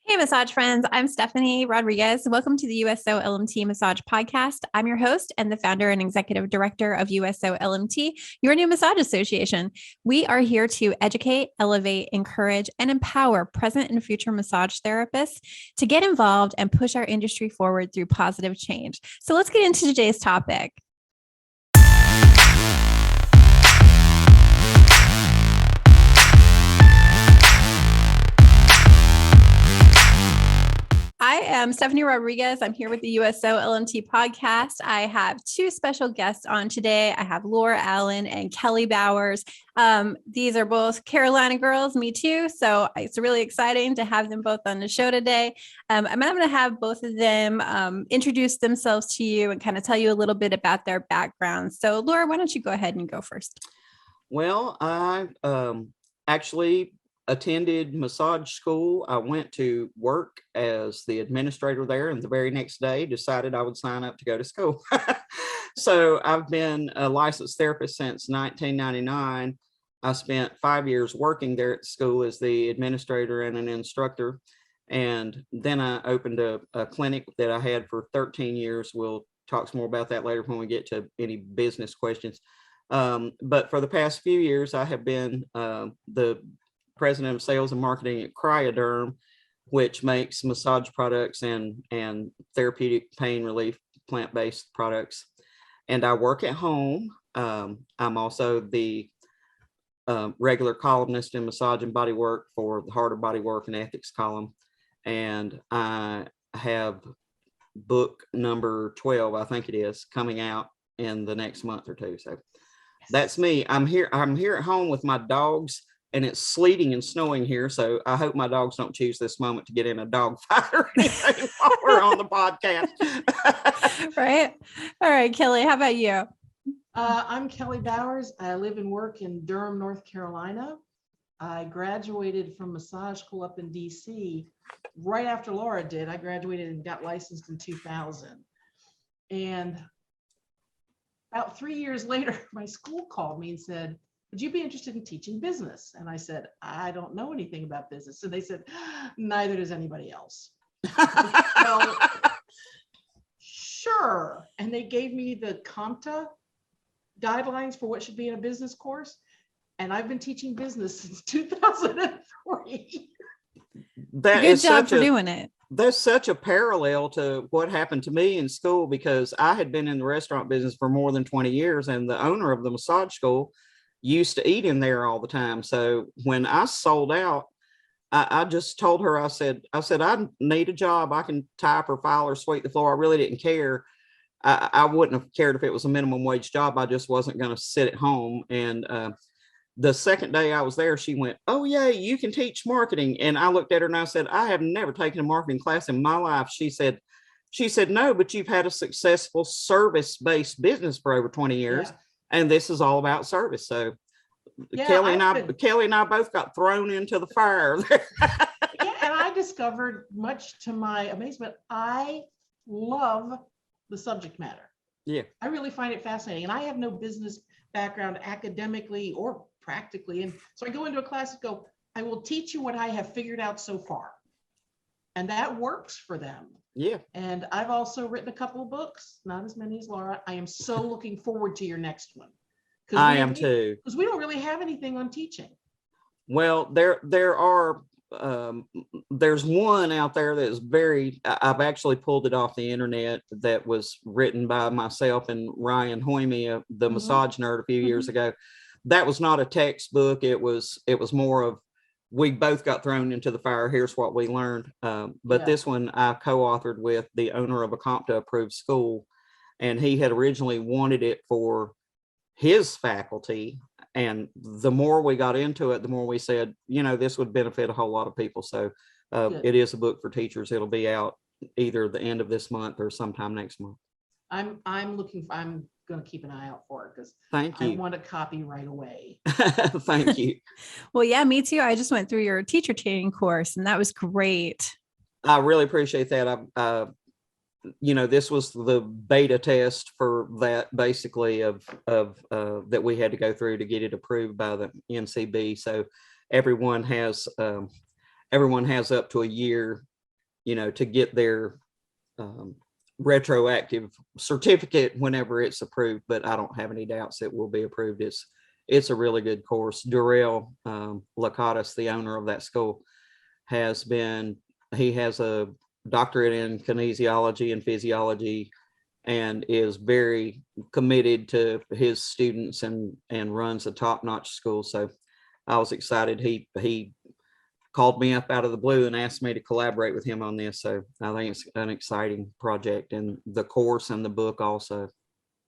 Hey, massage friends. I'm Stephanie Rodriguez. Welcome to the USOLMT Massage Podcast. I'm your host and the founder and executive director of USOLMT, your new massage association. We are here to educate, elevate, encourage, and empower present and future massage therapists to get involved and push our industry forward through positive change. So let's get into today's topic. I am Stephanie Rodriguez. I'm here with the USOLMT podcast. I have two special guests on today. I have Laura Allen and Kelly Bowers. These are both Carolina girls, me too. So it's really exciting to have them both on the show today. I'm going to have both of them introduce themselves to you and kind of tell you a little bit about their backgrounds. So Laura, why don't you go ahead and go first? Well, I actually attended massage school. I went to work as the administrator there, and the very next day decided I would sign up to go to school. So I've been a licensed therapist since 1999. I spent 5 years working there at school as the administrator and an instructor. And then I opened a clinic that I had for 13 years. We'll talk some more about that later when we get to any business questions. But for the past few years, I have been the president of sales and marketing at Cryoderm, which makes massage products and therapeutic pain relief plant-based products. And I work at home. I'm also the regular columnist in Massage and Body Work for the Heart of Body Work and Ethics column. And I have book number 12, I think it is, coming out in the next month or two. So that's me. I'm here at home with my dogs. And it's sleeting and snowing here, so I hope my dogs don't choose this moment to get in a dog fight or anything while we're on the podcast. Right. All right, Kelly, how about you? I'm Kelly Bowers. I live and work in Durham, North Carolina. I graduated from massage school up in DC right after Laura did. I graduated and got licensed in 2000. And about 3 years later, my school called me and said, would you be interested in teaching business? And I said, I don't know anything about business. So they said, neither does anybody else. Well, sure. And they gave me the CompTIA guidelines for what should be in a business course. And I've been teaching business since 2003. Good job for doing it. That's such a parallel to what happened to me in school, because I had been in the restaurant business for more than 20 years, and the owner of the massage school used to eat in there all the time. So when I sold out, I just told her, I said, I need a job. I can type or file or sweep the floor. I really didn't care. I wouldn't have cared if it was a minimum wage job. I just wasn't going to sit at home. And the second day I was there, she went, oh yeah, you can teach marketing. And I looked at her and I said, I have never taken a marketing class in my life. She said, no, but you've had a successful service-based business for over 20 years. Yeah. And this is all about service. So yeah, Kelly and I both got thrown into the fire. Yeah, and I discovered, much to my amazement, I love the subject matter. Yeah. I really find it fascinating. And I have no business background academically or practically. And so I go into a class and go, I will teach you what I have figured out so far. And that works for them. Yeah. And I've also written a couple of books, not as many as Laura. I am so looking forward to your next one. I am too. Because we don't really have anything on teaching. Well, there are, there's one out there that is I've actually pulled it off the internet, that was written by myself and Ryan Hoyme, the massage nerd, a few years ago. That was not a textbook. It was more of, we both got thrown into the fire. Here's what we learned. But this one I co-authored with the owner of a CompTIA approved school. And he had originally wanted it for his faculty. And the more we got into it, the more we said, this would benefit a whole lot of people. So it is a book for teachers. It'll be out either the end of this month or sometime next month. I'm going to keep an eye out for it, because thank you. I want a copy right away. Thank you. Well, yeah, me too. I just went through your teacher training course, and that was great. I really appreciate that. This was the beta test for that, basically, of that we had to go through to get it approved by the NCB. So everyone has up to a year to get their retroactive certificate whenever it's approved, but I don't have any doubts it will be approved. It's a really good course. Durrell Lakatos, the owner of that school, he has a doctorate in kinesiology and physiology and is very committed to his students and runs a top-notch school. So I was excited. He called me up out of the blue and asked me to collaborate with him on this. So I think it's an exciting project, and the course and the book also.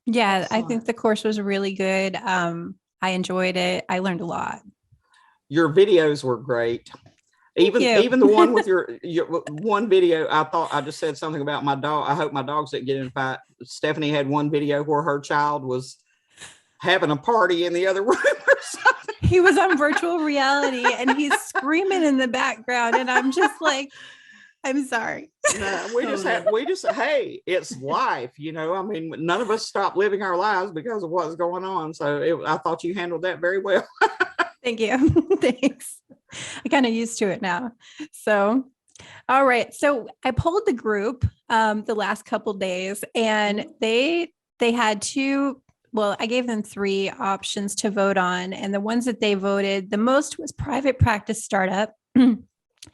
Yeah, I think Excellent. the course was really good. I enjoyed it. I learned a lot. Your videos were great. you. Even the one with your one video, I thought I just said something about my dog. I hope my dogs didn't get in a fight. Stephanie had one video where her child was having a party in the other room or something. He was on virtual reality and he's screaming in the background. And I'm just like, I'm sorry. No, we just, hey, it's life, I mean, none of us stopped living our lives because of what's going on. So I thought you handled that very well. Thank you. Thanks. I kind of used to it now. So, all right. So I polled the group the last couple days, and they had I gave them 3 options to vote on. And the ones that they voted the most was private practice startup.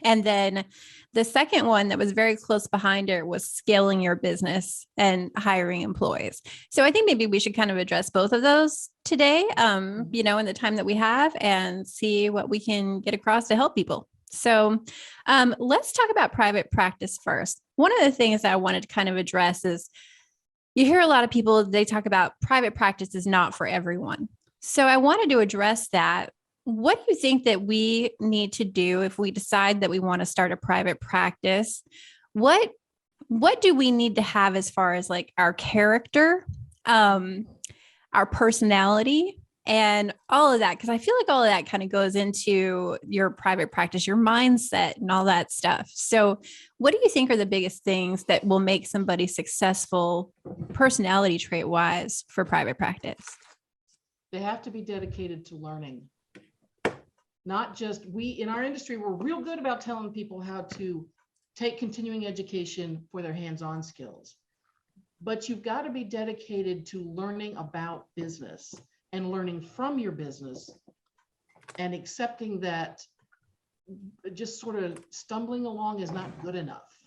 And then the second one that was very close behind it was scaling your business and hiring employees. So I think maybe we should kind of address both of those today, in the time that we have, and see what we can get across to help people. So let's talk about private practice first. One of the things that I wanted to kind of address is you hear a lot of people, they talk about private practice is not for everyone. So I wanted to address that. What do you think that we need to do if we decide that we want to start a private practice? What do we need to have as far as like our character, our personality, and all of that? Because I feel like all of that kind of goes into your private practice, your mindset and all that stuff. So what do you think are the biggest things that will make somebody successful personality trait wise for private practice? They have to be dedicated to learning. Not just in our industry, we're real good about telling people how to take continuing education for their hands-on skills. But you've got to be dedicated to learning about business and learning from your business and accepting that just sort of stumbling along is not good enough.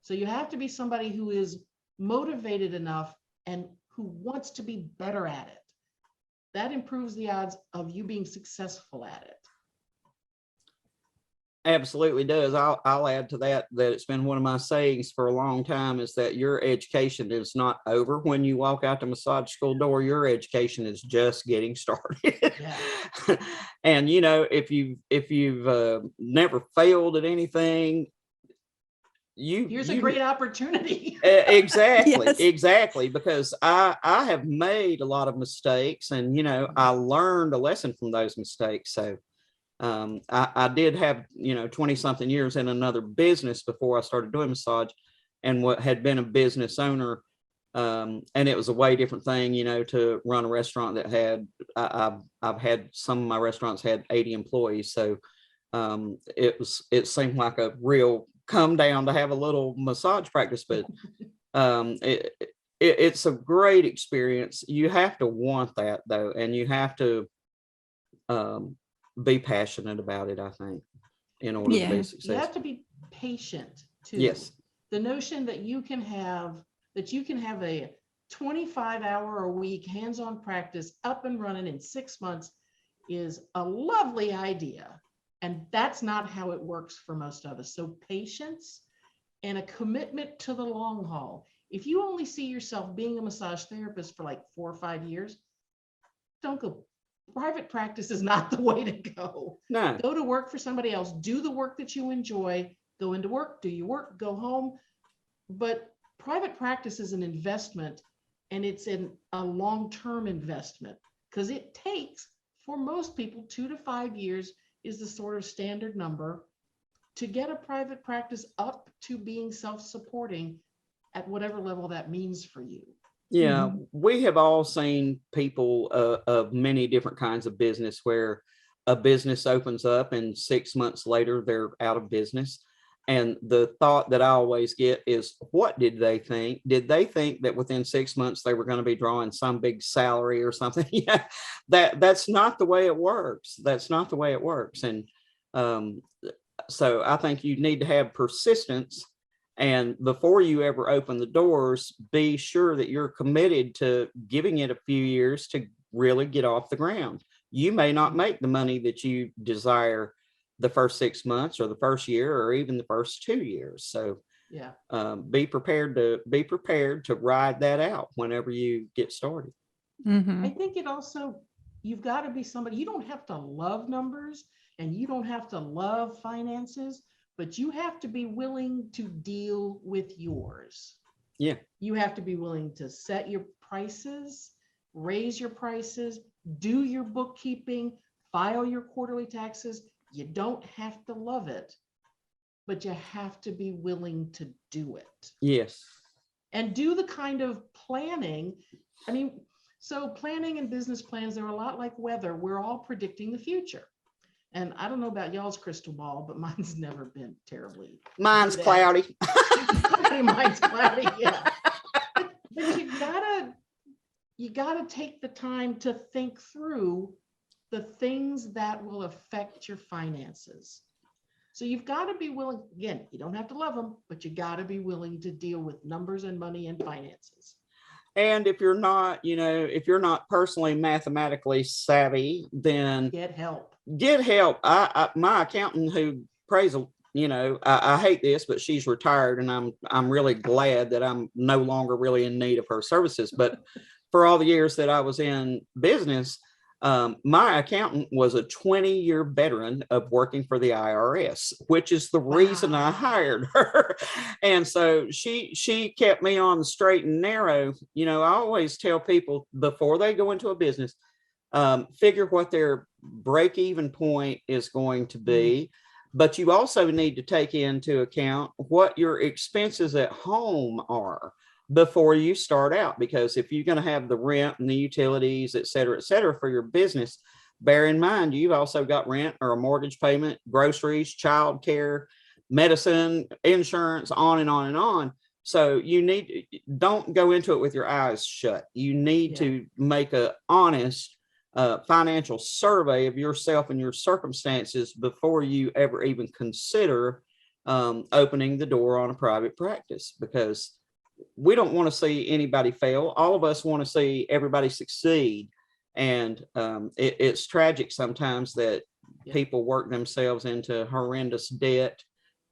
So you have to be somebody who is motivated enough and who wants to be better at it. That improves the odds of you being successful at it. Absolutely does. I'll add to that it's been one of my sayings for a long time is that your education is not over when you walk out the massage school door. Your education is just getting started. Yeah. And if you've never failed at anything, here's a great opportunity. Exactly. Yes. Exactly. Because I have made a lot of mistakes, and I learned a lesson from those mistakes. So I did have 20 something years in another business before I started doing massage, and what had been a business owner, and it was a way different thing to run a restaurant that had I've had some of my restaurants had 80 employees. So it seemed like a real come down to have a little massage practice, but it's a great experience. You have to want that though, and you have to be passionate about it, I think, in order to be You successful. have to be patient too. Yes. The notion that you can have a 25-hour-a-week hands-on practice up and running in 6 months is a lovely idea. And that's not how it works for most of us. So patience and a commitment to the long haul. If you only see yourself being a massage therapist for like 4 or 5 years, don't go. Private practice is not the way to go. No. Go to work for somebody else. Do the work that you enjoy. Go into work, do your work, go home. But private practice is an investment, and it's a long-term investment, because it takes, for most people, 2 to 5 years is the sort of standard number to get a private practice up to being self-supporting at whatever level that means for you. Yeah, we have all seen people of many different kinds of business where a business opens up and 6 months later they're out of business. And the thought that I always get is, what did they think? Did they think that within 6 months they were going to be drawing some big salary or something? Yeah, that's not the way it works. That's not the way it works. And so I think you need to have persistence. And before you ever open the doors, be sure that you're committed to giving it a few years to really get off the ground. You may not make the money that you desire the first 6 months or the first year or even the first 2 years. So Yeah. be prepared to ride that out whenever you get started. Mhm. I think it also, you've got to be somebody, you don't have to love numbers and you don't have to love finances, but you have to be willing to deal with yours. Yeah. You have to be willing to set your prices, raise your prices, do your bookkeeping, file your quarterly taxes. You don't have to love it, but you have to be willing to do it. Yes. And do the kind of planning. I mean, so planning and business plans, they're a lot like weather. We're all predicting the future. And I don't know about y'all's crystal ball, but mine's never been terribly. Mine's good at cloudy. it. Mine's cloudy, yeah. But you gotta take the time to think through the things that will affect your finances. So you've got to be willing, again, you don't have to love them, but you got to be willing to deal with numbers and money and finances. And if you're not, if you're not personally mathematically savvy, then Get help. Get help. My accountant who prays, I hate this, but she's retired, and I'm really glad that I'm no longer really in need of her services. But for all the years that I was in business, my accountant was a 20-year veteran of working for the IRS, which is the reason I hired her. And so she kept me on the straight and narrow. I always tell people before they go into a business, figure what their break-even point is going to be. But you also need to take into account what your expenses at home are before you start out, because if you're going to have the rent and the utilities, et cetera, for your business, bear in mind, you've also got rent or a mortgage payment, groceries, childcare, medicine, insurance, on and on and on. So don't go into it with your eyes shut. You need to make an honest financial survey of yourself and your circumstances before you ever even consider opening the door on a private practice, because we don't want to see anybody fail. All of us want to see everybody succeed. And it's tragic sometimes that people work themselves into horrendous debt,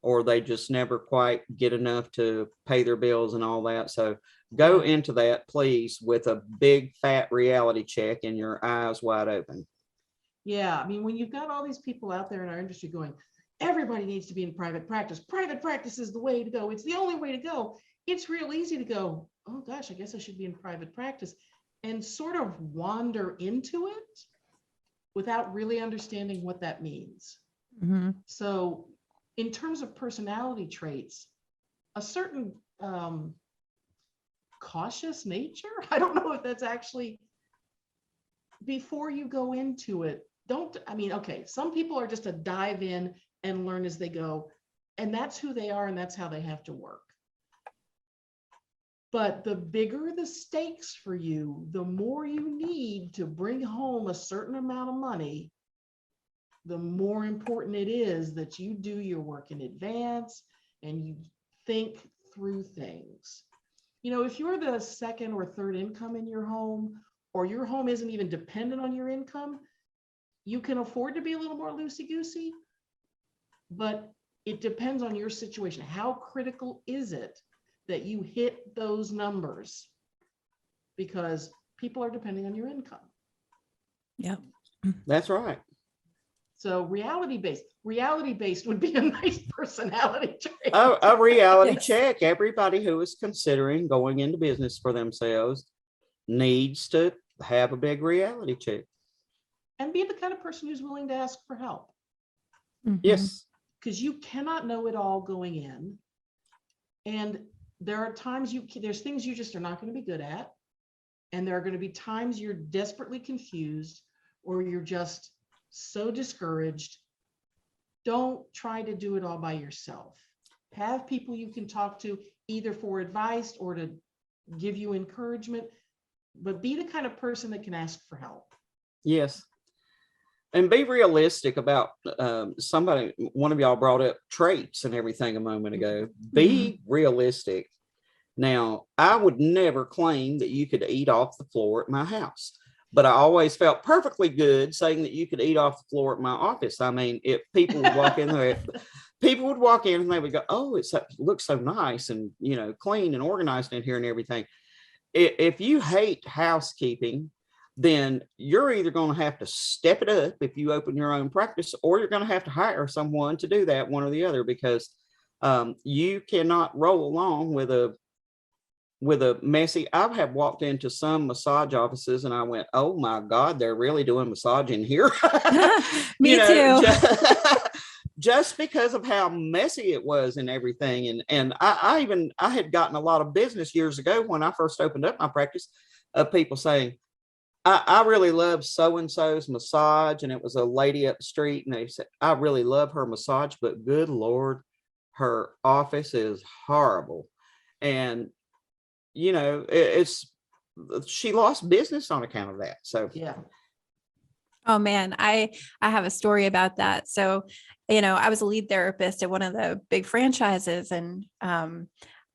or they just never quite get enough to pay their bills and all that. So go into that, please, with a big fat reality check and your eyes wide open. Yeah, I mean, when you've got all these people out there in our industry going, everybody needs to be in private practice. Private practice is the way to go. It's the only way to go. It's real easy to go, oh gosh, I guess I should be in private practice, and sort of wander into it without really understanding what that means. Mhm. So in terms of personality traits, a certain cautious nature, I don't know if that's actually, before you go into it, some people are just to dive in and learn as they go, and that's who they are and that's how they have to work. But the bigger the stakes for you, the more you need to bring home a certain amount of money, the more important it is that you do your work in advance and you think through things. If you're the second or third income in your home, or your home isn't even dependent on your income, you can afford to be a little more loosey-goosey, but it depends on your situation. How critical is it that you hit those numbers? Because people are depending on your income. Yeah, that's right. So reality-based would be a nice personality trait. A reality check. Everybody who is considering going into business for themselves needs to have a big reality check. And be the kind of person who's willing to ask for help. Mhm. Yes. Because you cannot know it all going in. And there are times there's things you just are not going to be good at. And there are going to be times you're desperately confused, or you're just so discouraged. Don't try to do it all by yourself. Have people you can talk to either for advice or to give you encouragement, but be the kind of person that can ask for help. Yes. And be realistic about one of y'all brought up traits and everything a moment ago. Be realistic. Now, I would never claim that you could eat off the floor at my house, but I always felt perfectly good saying that you could eat off the floor at my office. I mean, if people would walk in there, people would walk in and they would go, oh, it looks so nice and, clean and organized in here and everything. If you hate housekeeping, then you're either going to have to step it up if you open your own practice, or you're going to have to hire someone to do that, one or the other, because you cannot roll along with a messy. I have walked into some massage offices and I went, oh my God, they're really doing massage in here. Me too. Just because of how messy it was and everything. And I had gotten a lot of business years ago when I first opened up my practice of people saying, I really love so-and-so's massage. And it was a lady up the street and they said, I really love her massage, but good Lord, her office is horrible. And, she lost business on account of that. So, Yeah. Oh man, I have a story about that. So, I was a lead therapist at one of the big franchises, and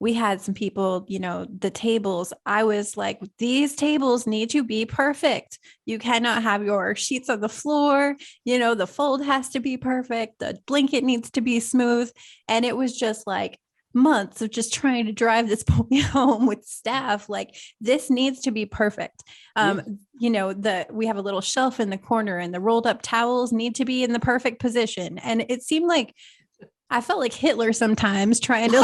we had some people, the tables. I was like, these tables need to be perfect. You cannot have your sheets on the floor. The fold has to be perfect. The blanket needs to be smooth. And it was just like months of just trying to drive this point home with staff. Like, this needs to be perfect. We have a little shelf in the corner and the rolled up towels need to be in the perfect position. And it seemed like I felt like Hitler sometimes trying to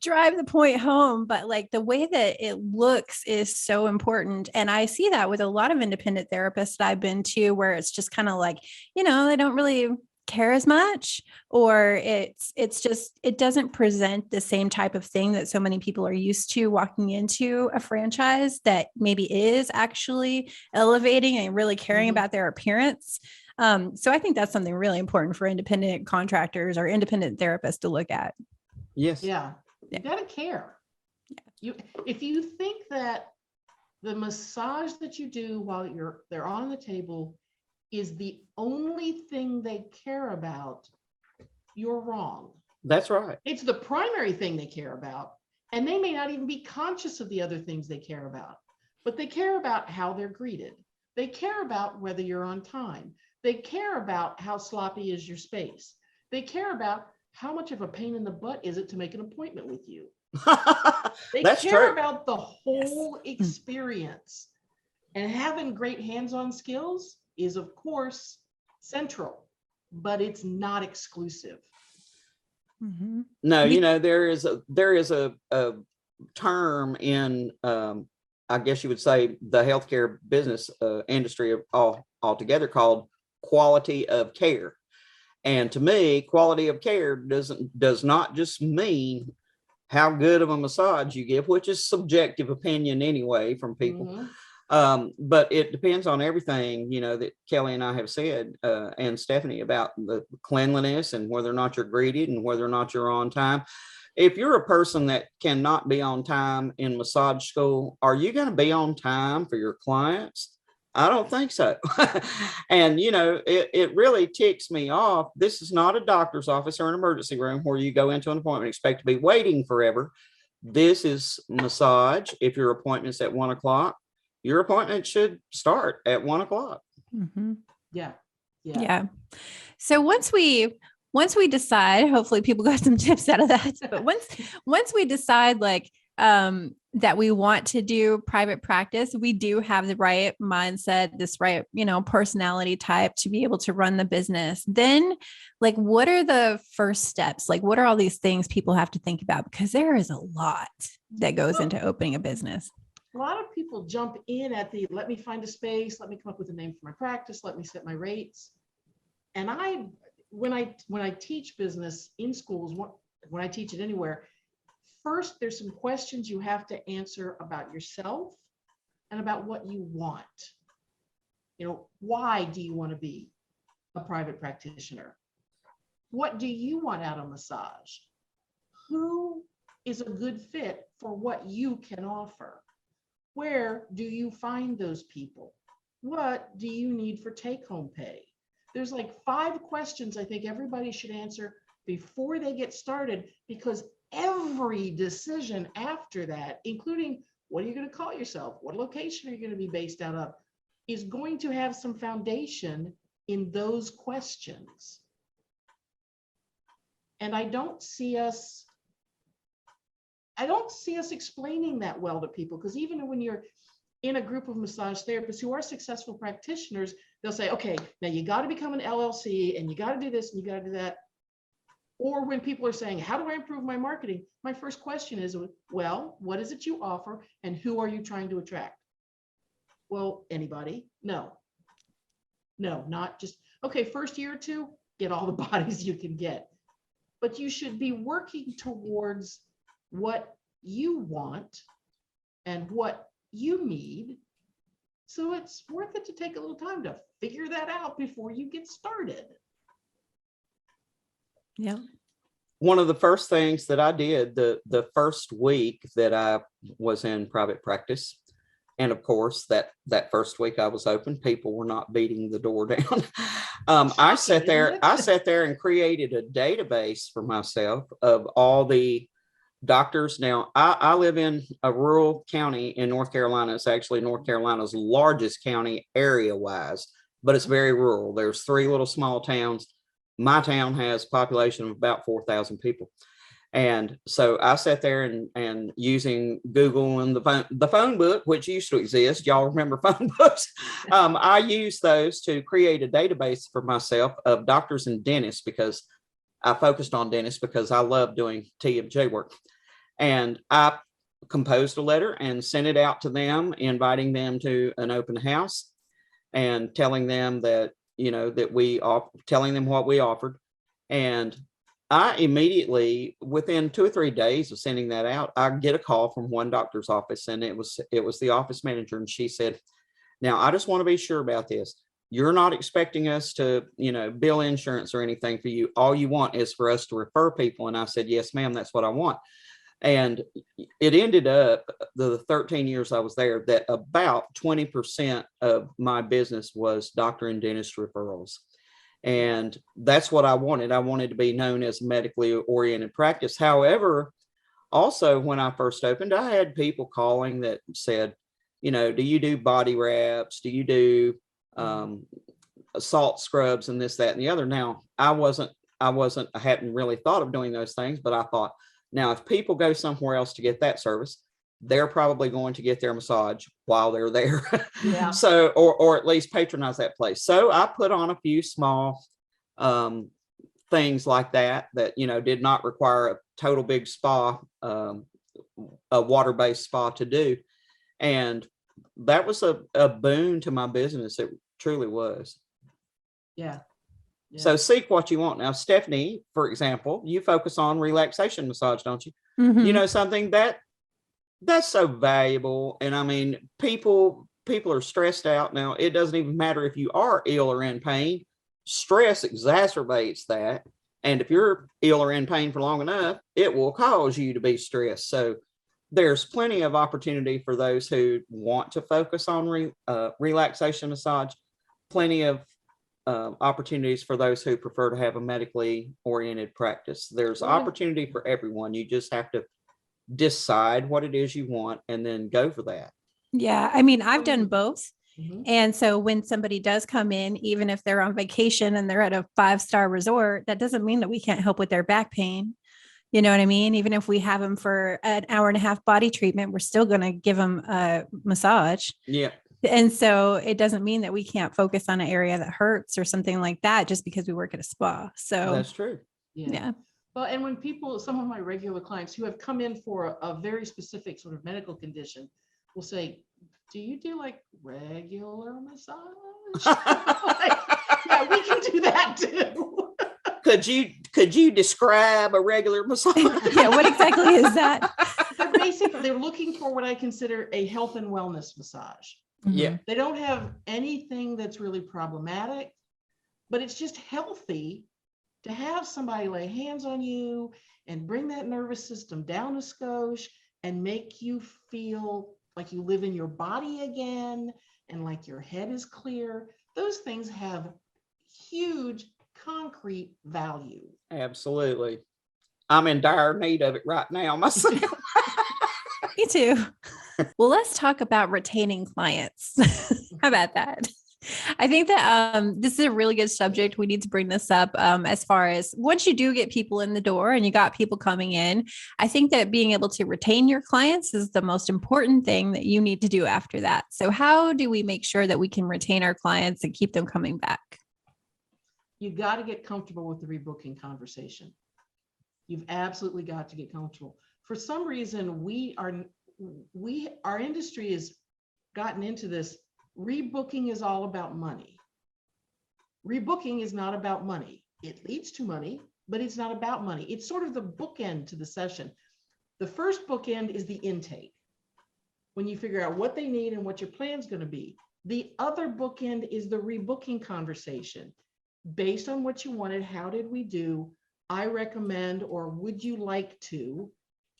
drive the point home. But like the way that it looks is so important. And I see that with a lot of independent therapists that I've been to, where it's just kind of like, they don't really care as much, or it's just, it doesn't present the same type of thing that so many people are used to walking into a franchise that maybe is actually elevating and really caring about their appearance. So I think that's something really important for independent contractors or independent therapists to look at. yes. Yeah. You gotta care. If you think that the massage that you do while they're on the table is the only thing they care about, you're wrong. That's right. It's the primary thing they care about. And they may not even be conscious of the other things they care about, but they care about how they're greeted. They care about whether you're on time. They care about how sloppy is your space. They care about how much of a pain in the butt is it to make an appointment with you. They That's care true. about the whole experience. And having great hands-on skills is, of course, central, but it's not exclusive. Mm-hmm. No, there is a term in, I guess you would say, the healthcare business industry altogether called quality of care. And to me, quality of care does not just mean how good of a massage you give, which is subjective opinion anyway from people. But it depends on everything, that Kelly and I have said, and Stephanie, about the cleanliness and whether or not you're greeted and whether or not you're on time. If you're a person that cannot be on time in massage school, are you going to be on time for your clients? I don't think so. And, it really ticks me off. This is not a doctor's office or an emergency room where you go into an appointment and expect to be waiting forever. This is massage. If your appointment's at 1 o'clock, your appointment should start at 1 o'clock. Mm-hmm. Yeah. So once we decide, hopefully people got some tips out of that. But once we decide that we want to do private practice, we do have the right mindset, this right, personality type to be able to run the business. Then what are the first steps? What are all these things people have to think about? Because there is a lot that goes into opening a business. A lot of people jump in at let me find a space, let me come up with a name for my practice, let me set my rates. And when I teach business in schools, when I teach it anywhere, first, there's some questions you have to answer about yourself and about what you want. Why do you want to be a private practitioner? What do you want out of massage? Who is a good fit for what you can offer? Where do you find those people? What do you need for take-home pay? There's like 5 questions I think everybody should answer before they get started, because every decision after that, including what are you going to call yourself, what location are you going to be based out of, is going to have some foundation in those questions. And I don't see us explaining that well to people, because even when you're in a group of massage therapists who are successful practitioners, they'll say, okay, now you got to become an LLC and you got to do this and you got to do that. Or when people are saying, how do I improve my marketing? My first question is, well, what is it you offer and who are you trying to attract? Well, anybody? No, not just, okay, first year or 2, get all the bodies you can get. But you should be working towards what you want and what you need. So it's worth it to take a little time to figure that out before you get started. Yeah. One of the first things that I did the first week that I was in private practice, and of course that first week I was open, people were not beating the door down. I sat there and created a database for myself of all the doctors. Now I live in a rural county in North Carolina. It's actually North Carolina's largest county area wise, but it's very rural. There's 3 little small towns. My town has a population of about 4,000 people. And so I sat there and using Google and the phone book, which used to exist. Y'all remember phone books? I used those to create a database for myself of doctors and dentists, because I focused on dentists because I love doing TMJ work. And I composed a letter and sent it out to them, inviting them to an open house and telling them that, telling them what we offered. And I immediately, within 2 or 3 days of sending that out, I get a call from one doctor's office, and it was the office manager. And she said, now I just want to be sure about this. You're not expecting us to, bill insurance or anything for you. All you want is for us to refer people. And I said, yes, ma'am, that's what I want. And it ended up, the 13 years I was there, that about 20% of my business was doctor and dentist referrals. And that's what I wanted. I wanted to be known as a medically oriented practice. However, also when I first opened, I had people calling that said, do you do body wraps? Do you do salt scrubs and this, that, and the other? Now, I hadn't really thought of doing those things, but I thought, now, if people go somewhere else to get that service, they're probably going to get their massage while they're there. Yeah. So, or at least patronize that place. So I put on a few small things like that, did not require a total big spa, a water-based spa to do. And that was a boon to my business. It truly was. Yeah. So seek what you want. Now, Stephanie, for example, you focus on relaxation massage, don't you? Mm-hmm. Something that's so valuable. And I mean, people are stressed out now. It doesn't even matter if you are ill or in pain. Stress exacerbates that. And if you're ill or in pain for long enough, it will cause you to be stressed. So there's plenty of opportunity for those who want to focus on relaxation massage, plenty of opportunities for those who prefer to have a medically oriented practice. There's opportunity for everyone. You just have to decide what it is you want and then go for that. Yeah. I mean, I've done both. Mm-hmm. And so when somebody does come in, even if they're on vacation and they're at a 5-star resort, that doesn't mean that we can't help with their back pain. You know what I mean? Even if we have them for an hour and a half body treatment, we're still going to give them a massage. Yeah. And so it doesn't mean that we can't focus on an area that hurts or something like that just because we work at a spa. So that's true. Yeah. Well, and when some of my regular clients who have come in for a very specific sort of medical condition will say, do you do like regular massage? Yeah, we can do that too. Could you describe a regular massage? Yeah, what exactly is that? They're looking for what I consider a health and wellness massage. Yeah. They don't have anything that's really problematic, but it's just healthy To have somebody lay hands on you and bring that nervous system down a skosh and make you feel like you live in your body again and like your head is clear, those things have huge concrete value. Absolutely. I'm in dire need of it right now myself. Me too. Well, let's talk about retaining clients. How about that? I think that this is a really good subject. We need to bring this up as far as once you do get people in the door and you got people coming in, I think that being able to retain your clients is the most important thing that you need to do after that. So how do we make sure that we can retain our clients and keep them coming back? You got to get comfortable with the rebooking conversation. You've absolutely got to get comfortable. For some reason, our industry has gotten into this. Rebooking is all about money. Rebooking is not about money. It leads to money, but it's not about money. It's sort of the bookend to the session. The first bookend is the intake, when you figure out what they need and what your plan's going to be. The other bookend is the rebooking conversation. Based on what you wanted, how did we do? I recommend, or would you like to?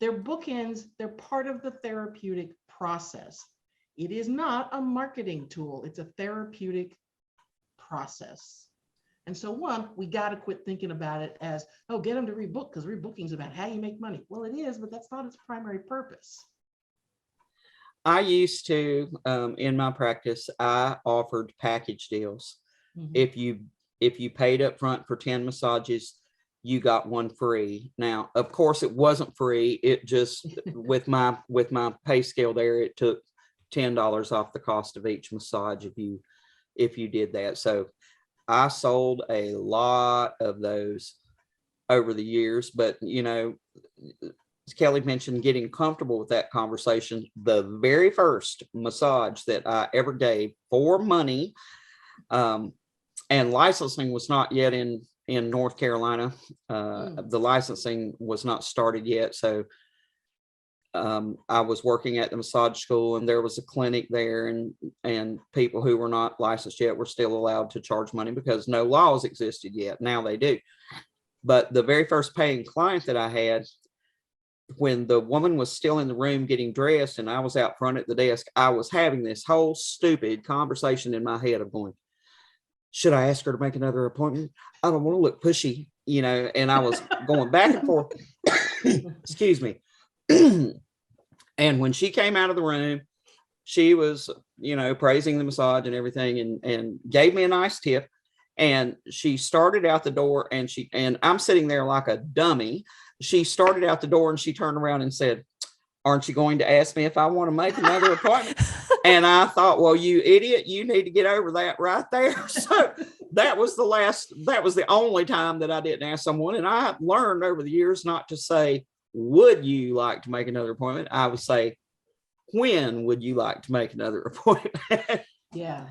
They're bookends. They're part of the therapeutic process. It is not a marketing tool. It's a therapeutic process. And so we got to quit thinking about it as, oh, get them to rebook, because rebooking is about how you make money. Well, it is, but that's not its primary purpose. I used to, in my practice, I offered package deals. Mhm. If you paid up front for 10 massages, you got one free. Now, of course, it wasn't free. It just, with my pay scale there, it took $10 off the cost of each massage if you did that. So I sold a lot of those over the years, but as Kelly mentioned, getting comfortable with that conversation. The very first massage that I ever gave for money, and licensing was not yet in North Carolina. The licensing was not started yet. So I was working at the massage school, and there was a clinic there, and people who were not licensed yet were still allowed to charge money because no laws existed yet. Now they do. But the very first paying client that I had, when the woman was still in the room getting dressed and I was out front at the desk, I was having this whole stupid conversation in my head of going, should I ask her to make another appointment? I don't want to look pushy, and I was going back and forth. Excuse me. And when she came out of the room, she was, praising the massage and everything, and gave me a nice tip. And she started out the door, and I'm sitting there like a dummy. She started out the door and she turned around and said, aren't you going to ask me if I want to make another appointment? And I thought, well, you idiot, you need to get over that right there. So that was the only time that I didn't ask someone. And I learned over the years not to say, would you like to make another appointment? I would say, when would you like to make another appointment? Yeah.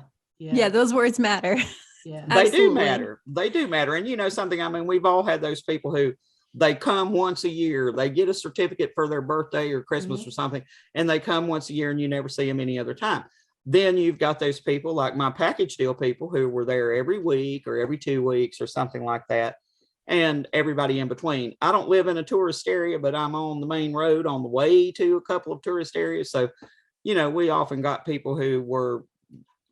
Those words matter. Yeah. They do matter. They do matter. And something, I mean, we've all had those people who they come once a year, they get a certificate for their birthday or Christmas or something, and they come once a year and you never see them any other time. Then you've got those people like my package deal people who were there every week or every 2 weeks or something like that. And everybody in between. I don't live in a tourist area, but I'm on the main road on the way to a couple of tourist areas. So, we often got people who were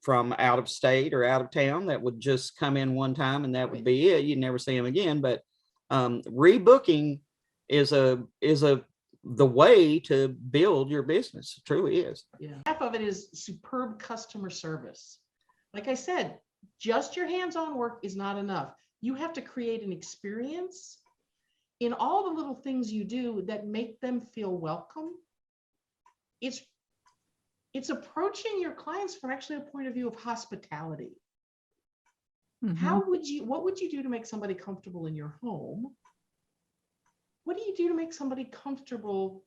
from out of state or out of town that would just come in one time and that would be it. You'd never see them again. But rebooking is the way to build your business. It truly is. Yeah. Half of it is superb customer service. Like I said, just your hands-on work is not enough. You have to create an experience in all the little things you do that make them feel welcome. It's approaching your clients from actually a point of view of hospitality. What would you do to make somebody comfortable in your home? What do you do to make somebody comfortable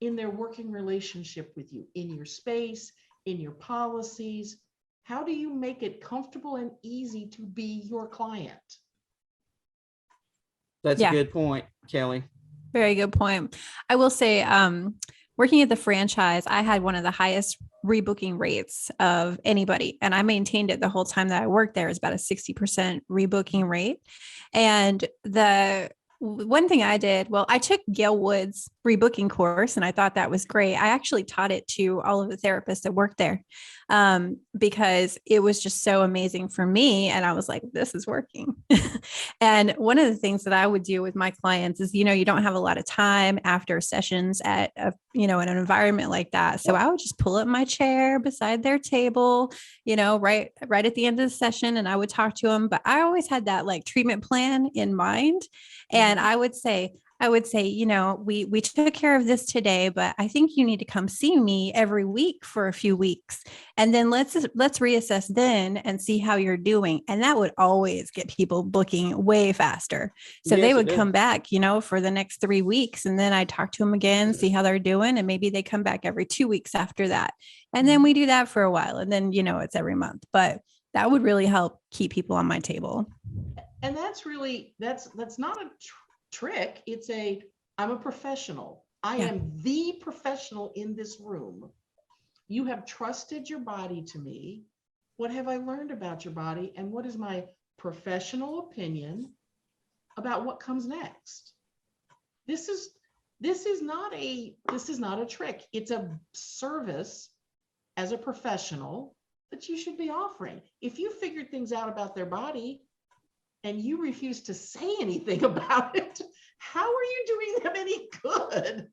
in their working relationship with you, in your space, in your policies? How do you make it comfortable and easy to be your client? That's a good point, Kelly. Very good point. I will say, working at the franchise, I had one of the highest rebooking rates of anybody. And I maintained it the whole time that I worked there. Is about a 60% rebooking rate. And the one thing I did, well, I took Gail Wood's rebooking course and I thought that was great. I actually taught it to all of the therapists that worked there because it was just so amazing for me. And I was like, this is working. And one of the things that I would do with my clients is, you don't have a lot of time after sessions at in an environment like that. So I would just pull up my chair beside their table, right at the end of the session. And I would talk to them, but I always had that like treatment plan in mind. And I would say, we took care of this today, but I think you need to come see me every week for a few weeks. And then let's reassess then and see how you're doing. And that would always get people booking way faster. So Yes, they would come back, for the next 3 weeks. And then I talk to them again, see how they're doing. And maybe they come back every 2 weeks after that. And then we do that for a while. And then, it's every month, but that would really help keep people on my table. And that's not a trick. I'm a professional. I am the professional in this room. You have trusted your body to me. What have I learned about your body? And what is my professional opinion about what comes next? This is not a trick. It's a service as a professional that you should be offering. If you figured things out about their body and you refuse to say anything about it, how are you doing them any good?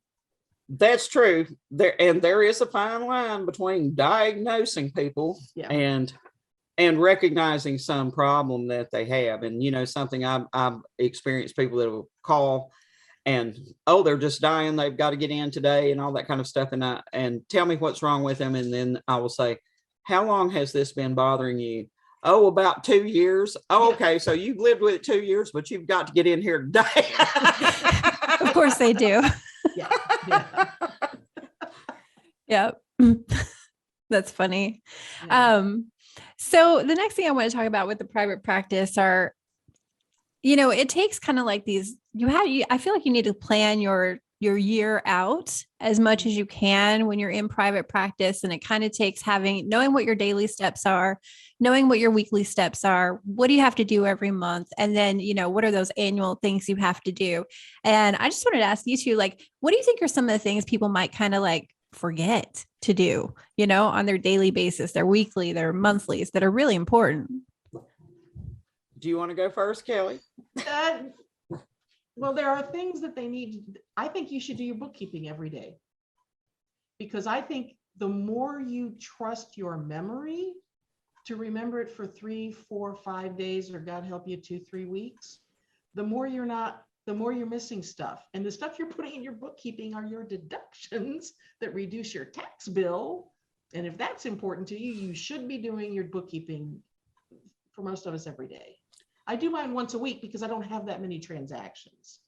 That's true. There is a fine line between diagnosing people and recognizing some problem that they have. And something I've experienced, people that will call and they're just dying, they've got to get in today and all that kind of stuff, and tell me what's wrong with them. And then I will say, how long has this been bothering you? Oh, about 2 years. Oh, okay. So you've lived with it 2 years, but you've got to get in here today. Of course they do. Yeah. Yep. That's funny. Yeah. So the next thing I want to talk about with the private practice are, it takes kind of like these, I feel like you need to plan your year out as much as you can when you're in private practice. And it kind of takes knowing what your daily steps are, knowing what your weekly steps are, what do you have to do every month? And then, what are those annual things you have to do? And I just wanted to ask you two, like, what do you think are some of the things people might kind of like forget to do, on their daily basis, their weekly, their monthlies that are really important? Do you want to go first, Kelly? Well, there are things that they need. I think you should do your bookkeeping every day, because I think the more you trust your memory to remember it for 3, 4, 5 days, or God help you, 2, 3 weeks, the more you're missing stuff. And the stuff you're putting in your bookkeeping are your deductions that reduce your tax bill. And if that's important to you, you should be doing your bookkeeping, for most of us, every day. I do mine once a week because I don't have that many transactions.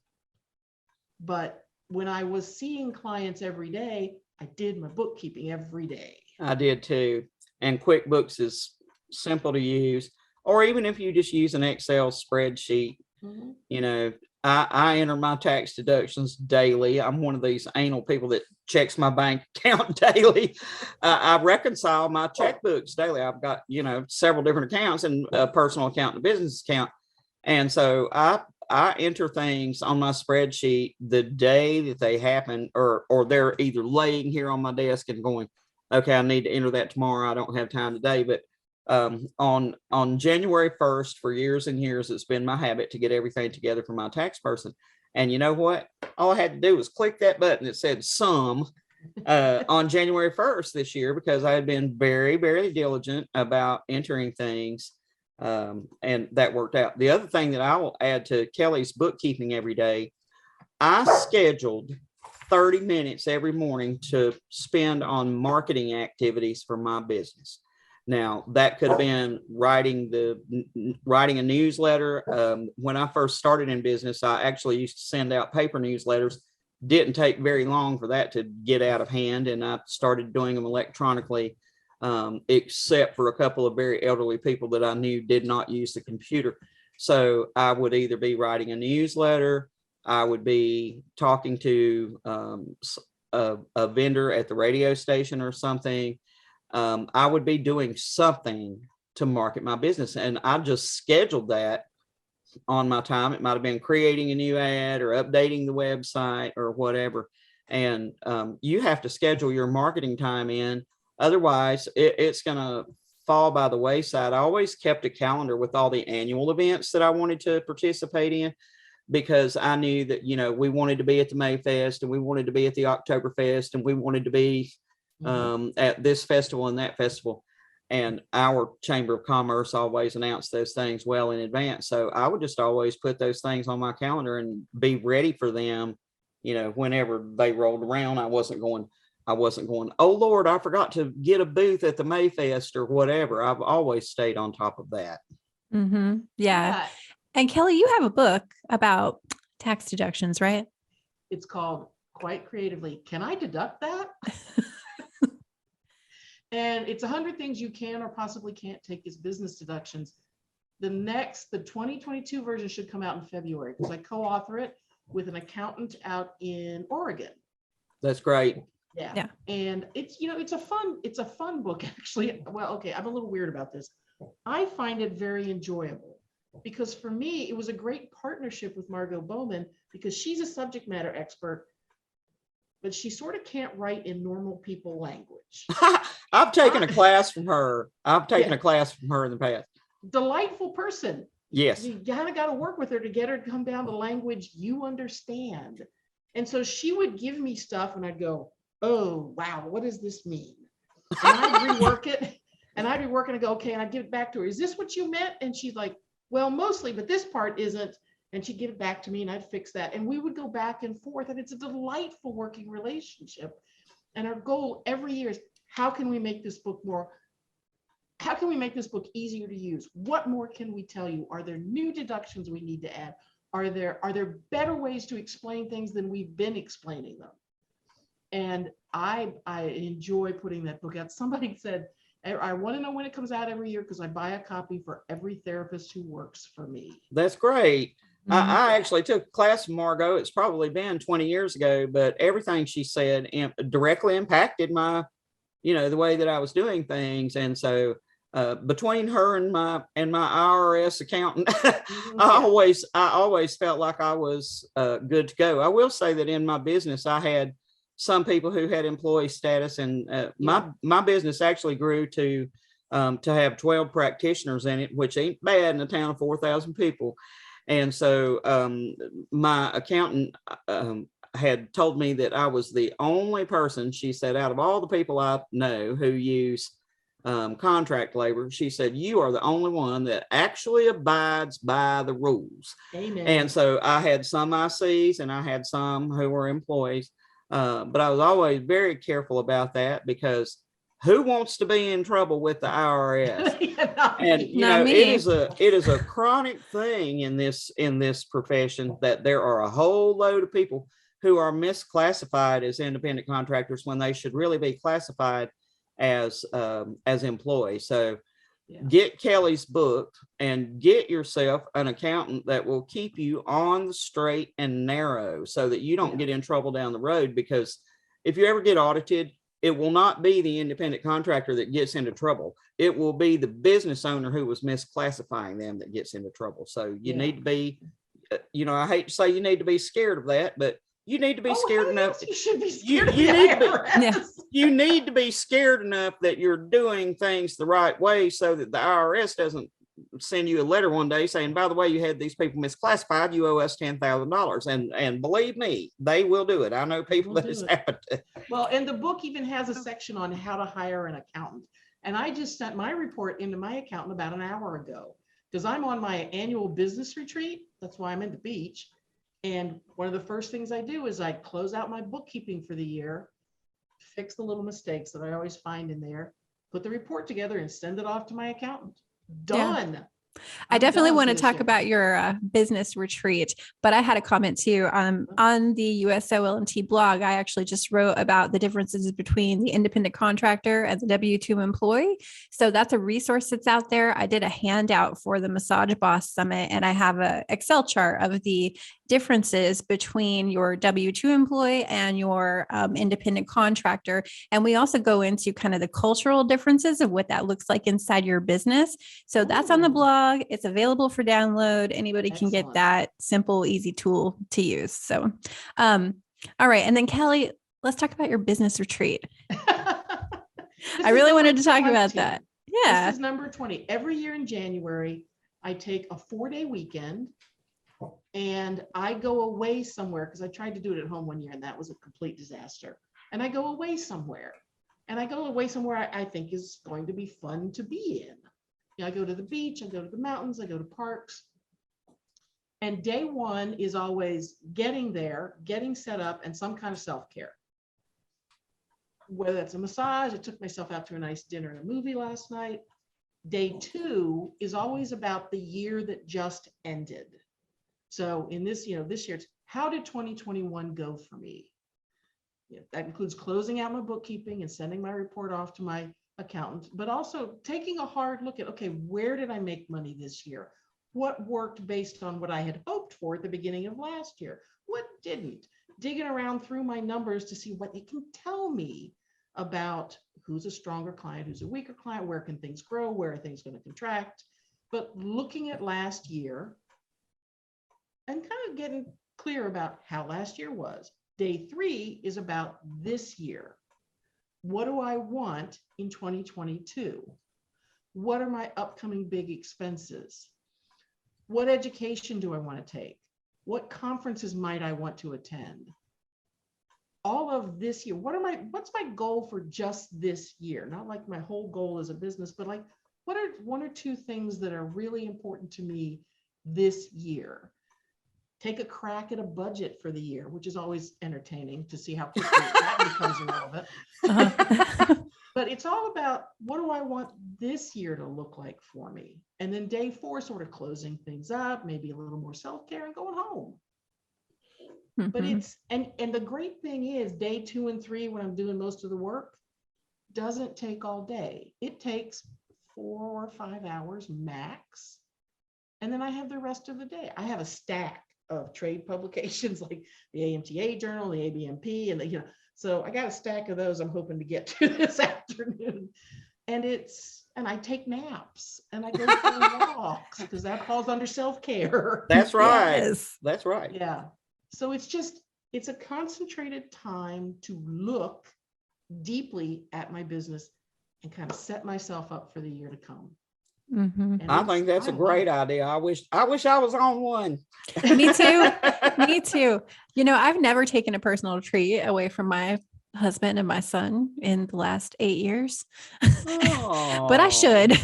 But when I was seeing clients every day, I did my bookkeeping every day. I did too. And QuickBooks is simple to use. Or even if you just use an Excel spreadsheet, I enter my tax deductions daily. I'm one of these anal people that checks my bank account daily. I reconcile my checkbooks daily. I've got, several different accounts, and a personal account and a business account. And so I enter things on my spreadsheet the day that they happen, or they're either laying here on my desk and going, okay, I need to enter that tomorrow. I don't have time today. But on January 1st, for years and years, it's been my habit to get everything together for my tax person. And you know what? All I had to do was click that button that said sum on January 1st this year, because I had been very, very diligent about entering things. And that worked out. The other thing that I will add to Kelly's bookkeeping every day, I scheduled 30 minutes every morning to spend on marketing activities for my business. Now, that could have been writing a newsletter. When I first started in business, I actually used to send out paper newsletters. Didn't take very long for that to get out of hand, and I started doing them electronically, except for a couple of very elderly people that I knew did not use the computer. So I would either be writing a newsletter, I would be talking to a vendor at the radio station or something. I would be doing something to market my business. And I just scheduled that on my time. It might have been creating a new ad or updating the website or whatever. And you have to schedule your marketing time in. Otherwise, it's going to fall by the wayside. I always kept a calendar with all the annual events that I wanted to participate in, because I knew that, we wanted to be at the Mayfest, and we wanted to be at the Oktoberfest, and we wanted to be at this festival and that festival. And our Chamber of Commerce always announced those things well in advance. So I would just always put those things on my calendar and be ready for them, whenever they rolled around. I wasn't going, oh Lord, I forgot to get a booth at the Mayfest or whatever. I've always stayed on top of that. Mm-hmm. Yeah. And Kelly, you have a book about tax deductions, right? It's called, quite creatively, Can I Deduct That? And it's 100 things you can or possibly can't take as business deductions. The 2022 version should come out in February, because I co-author it with an accountant out in Oregon. That's great. Yeah. And it's, it's a fun book, actually. Well, okay, I'm a little weird about this. I find it very enjoyable, because for me, it was a great partnership with Margot Bowman, because she's a subject matter expert, but she sort of can't write in normal people language. I've taken a class from her. I've taken a class from her in the past. Delightful person. Yes. You kind of got to work with her to get her to come down to language you understand. And so she would give me stuff and I'd go, oh, wow, what does this mean? And I'd rework it, and I'd be working and go, okay, and I'd give it back to her. Is this what you meant? And she's like, well, mostly, but this part isn't. And she'd give it back to me and I'd fix that. And we would go back and forth, and it's a delightful working relationship. And our goal every year is, how can we make this book easier to use? What more can we tell you? Are there new deductions we need to add? Are there better ways to explain things than we've been explaining them? And I enjoy putting that book out. Somebody said, I want to know when it comes out every year, because I buy a copy for every therapist who works for me. That's great. I actually took a class from Margot. It's probably been 20 years ago, but everything she said directly impacted my, the way that I was doing things. And so between her and my IRS accountant, I always felt like I was good to go. I will say that in my business, I had some people who had employee status, and my business actually grew to have 12 practitioners in it, which ain't bad in a town of 4,000 people. And so my accountant had told me that I was the only person, she said, out of all the people I know who use contract labor, she said, you are the only one that actually abides by the rules. Amen. And so I had some ICs and I had some who were employees, but I was always very careful about that, because who wants to be in trouble with the IRS? And it is a chronic thing in this profession, that there are a whole load of people who are misclassified as independent contractors when they should really be classified as employees. So get Kelly's book and get yourself an accountant that will keep you on the straight and narrow, so that you don't get in trouble down the road. Because if you ever get audited, it will not be the independent contractor that gets into trouble. It will be the business owner who was misclassifying them that gets into trouble. So you need to be, I hate to say you need to be scared of that, but you need to be scared enough. You should be scared. You need to be scared enough that you're doing things the right way, so that the IRS doesn't send you a letter one day saying, by the way, you had these people misclassified, you owe us $10,000. And believe me, they will do it. I know people that has happened to. Well, and the book even has a section on how to hire an accountant. And I just sent my report into my accountant about an hour ago, because I'm on my annual business retreat. That's why I'm at the beach. And one of the first things I do is I close out my bookkeeping for the year, fix the little mistakes that I always find in there, put the report together, and send it off to my accountant. Done. I I'm definitely done want for to this talk year. about your business retreat, but I had a comment too. On the USOLMT blog, I actually just wrote about the differences between the independent contractor and the W-2 employee. So that's a resource that's out there. I did a handout for the Massage Boss Summit, and I have an Excel chart of the differences between your W-2 employee and your independent contractor. And we also go into kind of the cultural differences of what that looks like inside your business. So that's on the Ooh. blog. It's available for download. Anybody can get Excellent. that simple, easy tool to use. So, all right. And then Kelly, let's talk about your business retreat. I really wanted to talk about that. Yeah. This is number 20. Every year in January, I take a 4-day weekend and I go away somewhere, because I tried to do it at home one year and that was a complete disaster. And I go away somewhere. And I go away somewhere I think is going to be fun to be in. You know, I go to the beach, I go to the mountains, I go to parks. And day one is always getting there, getting set up, and some kind of self-care. Whether that's a massage, I took myself out to a nice dinner and a movie last night. Day two is always about the year that just ended. So in this, this year, it's how did 2021 go for me? Yeah, that includes closing out my bookkeeping and sending my report off to my accountant, but also taking a hard look at, okay, where did I make money this year? What worked based on what I had hoped for at the beginning of last year? What didn't? Digging around through my numbers to see what it can tell me about who's a stronger client, who's a weaker client, where can things grow, where are things going to contract. But looking at last year and kind of getting clear about how last year was. Day three is about this year. What do I want in 2022? What are my upcoming big expenses? What education do I want to take? What conferences might I want to attend? All of this year, what's my goal for just this year? Not like my whole goal as a business, but like, what are one or two things that are really important to me this year? Take a crack at a budget for the year, which is always entertaining to see how quickly that becomes irrelevant. Uh-huh. But it's all about, what do I want this year to look like for me? And then day four, sort of closing things up, maybe a little more self-care and going home. But it's, and the great thing is day 2 and 3, when I'm doing most of the work, doesn't take all day. It takes 4 or 5 hours max. And then I have the rest of the day. I have a stack of trade publications like the AMTA Journal, the ABMP, and so I got a stack of those I'm hoping to get to this afternoon. And I take naps and I go for walks, because that falls under self-care. That's right. Yes. That's right. Yeah. So it's a concentrated time to look deeply at my business and kind of set myself up for the year to come. Mm-hmm. And I think that's a great idea. I wish I was on one. Me too. Me too. I've never taken a personal retreat away from my husband and my son in the last 8 years, but I should.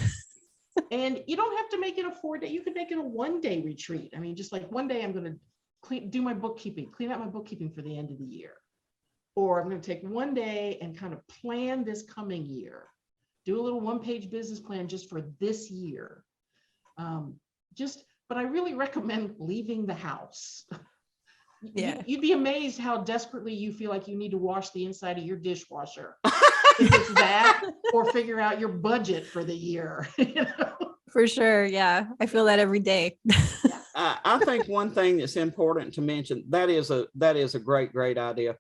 And you don't have to make it a 4-day. You could make it a 1-day retreat. I mean, just like one day I'm going to do my bookkeeping, clean out my bookkeeping for the end of the year. Or I'm going to take one day and kind of plan this coming year. Do a little 1-page business plan just for this year. But I really recommend leaving the house. Yeah. You'd be amazed how desperately you feel like you need to wash the inside of your dishwasher. If it's that, or figure out your budget for the year. For sure. Yeah. I feel that every day. I think one thing that's important to mention, that is a great idea.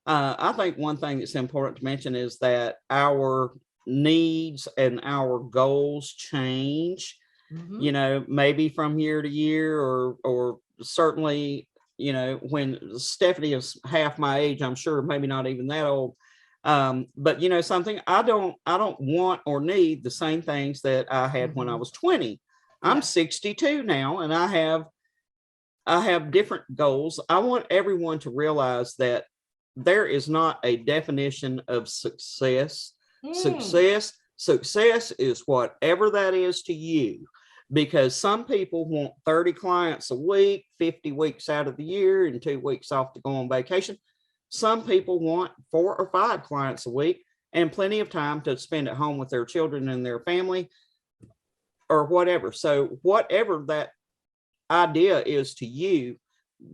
I think one thing that's important to mention is that our needs and our goals change, maybe from year to year, or certainly, when Stephanie is half my age, I'm sure maybe not even that old. But something, I don't want or need the same things that I had when I was 20. I'm 62 now, and I have different goals. I want everyone to realize that there is not a definition of success. Success is whatever that is to you, because some people want 30 clients a week, 50 weeks out of the year, and 2 weeks off to go on vacation. Some people want 4 or 5 clients a week and plenty of time to spend at home with their children and their family. or whatever. So whatever that idea is to you,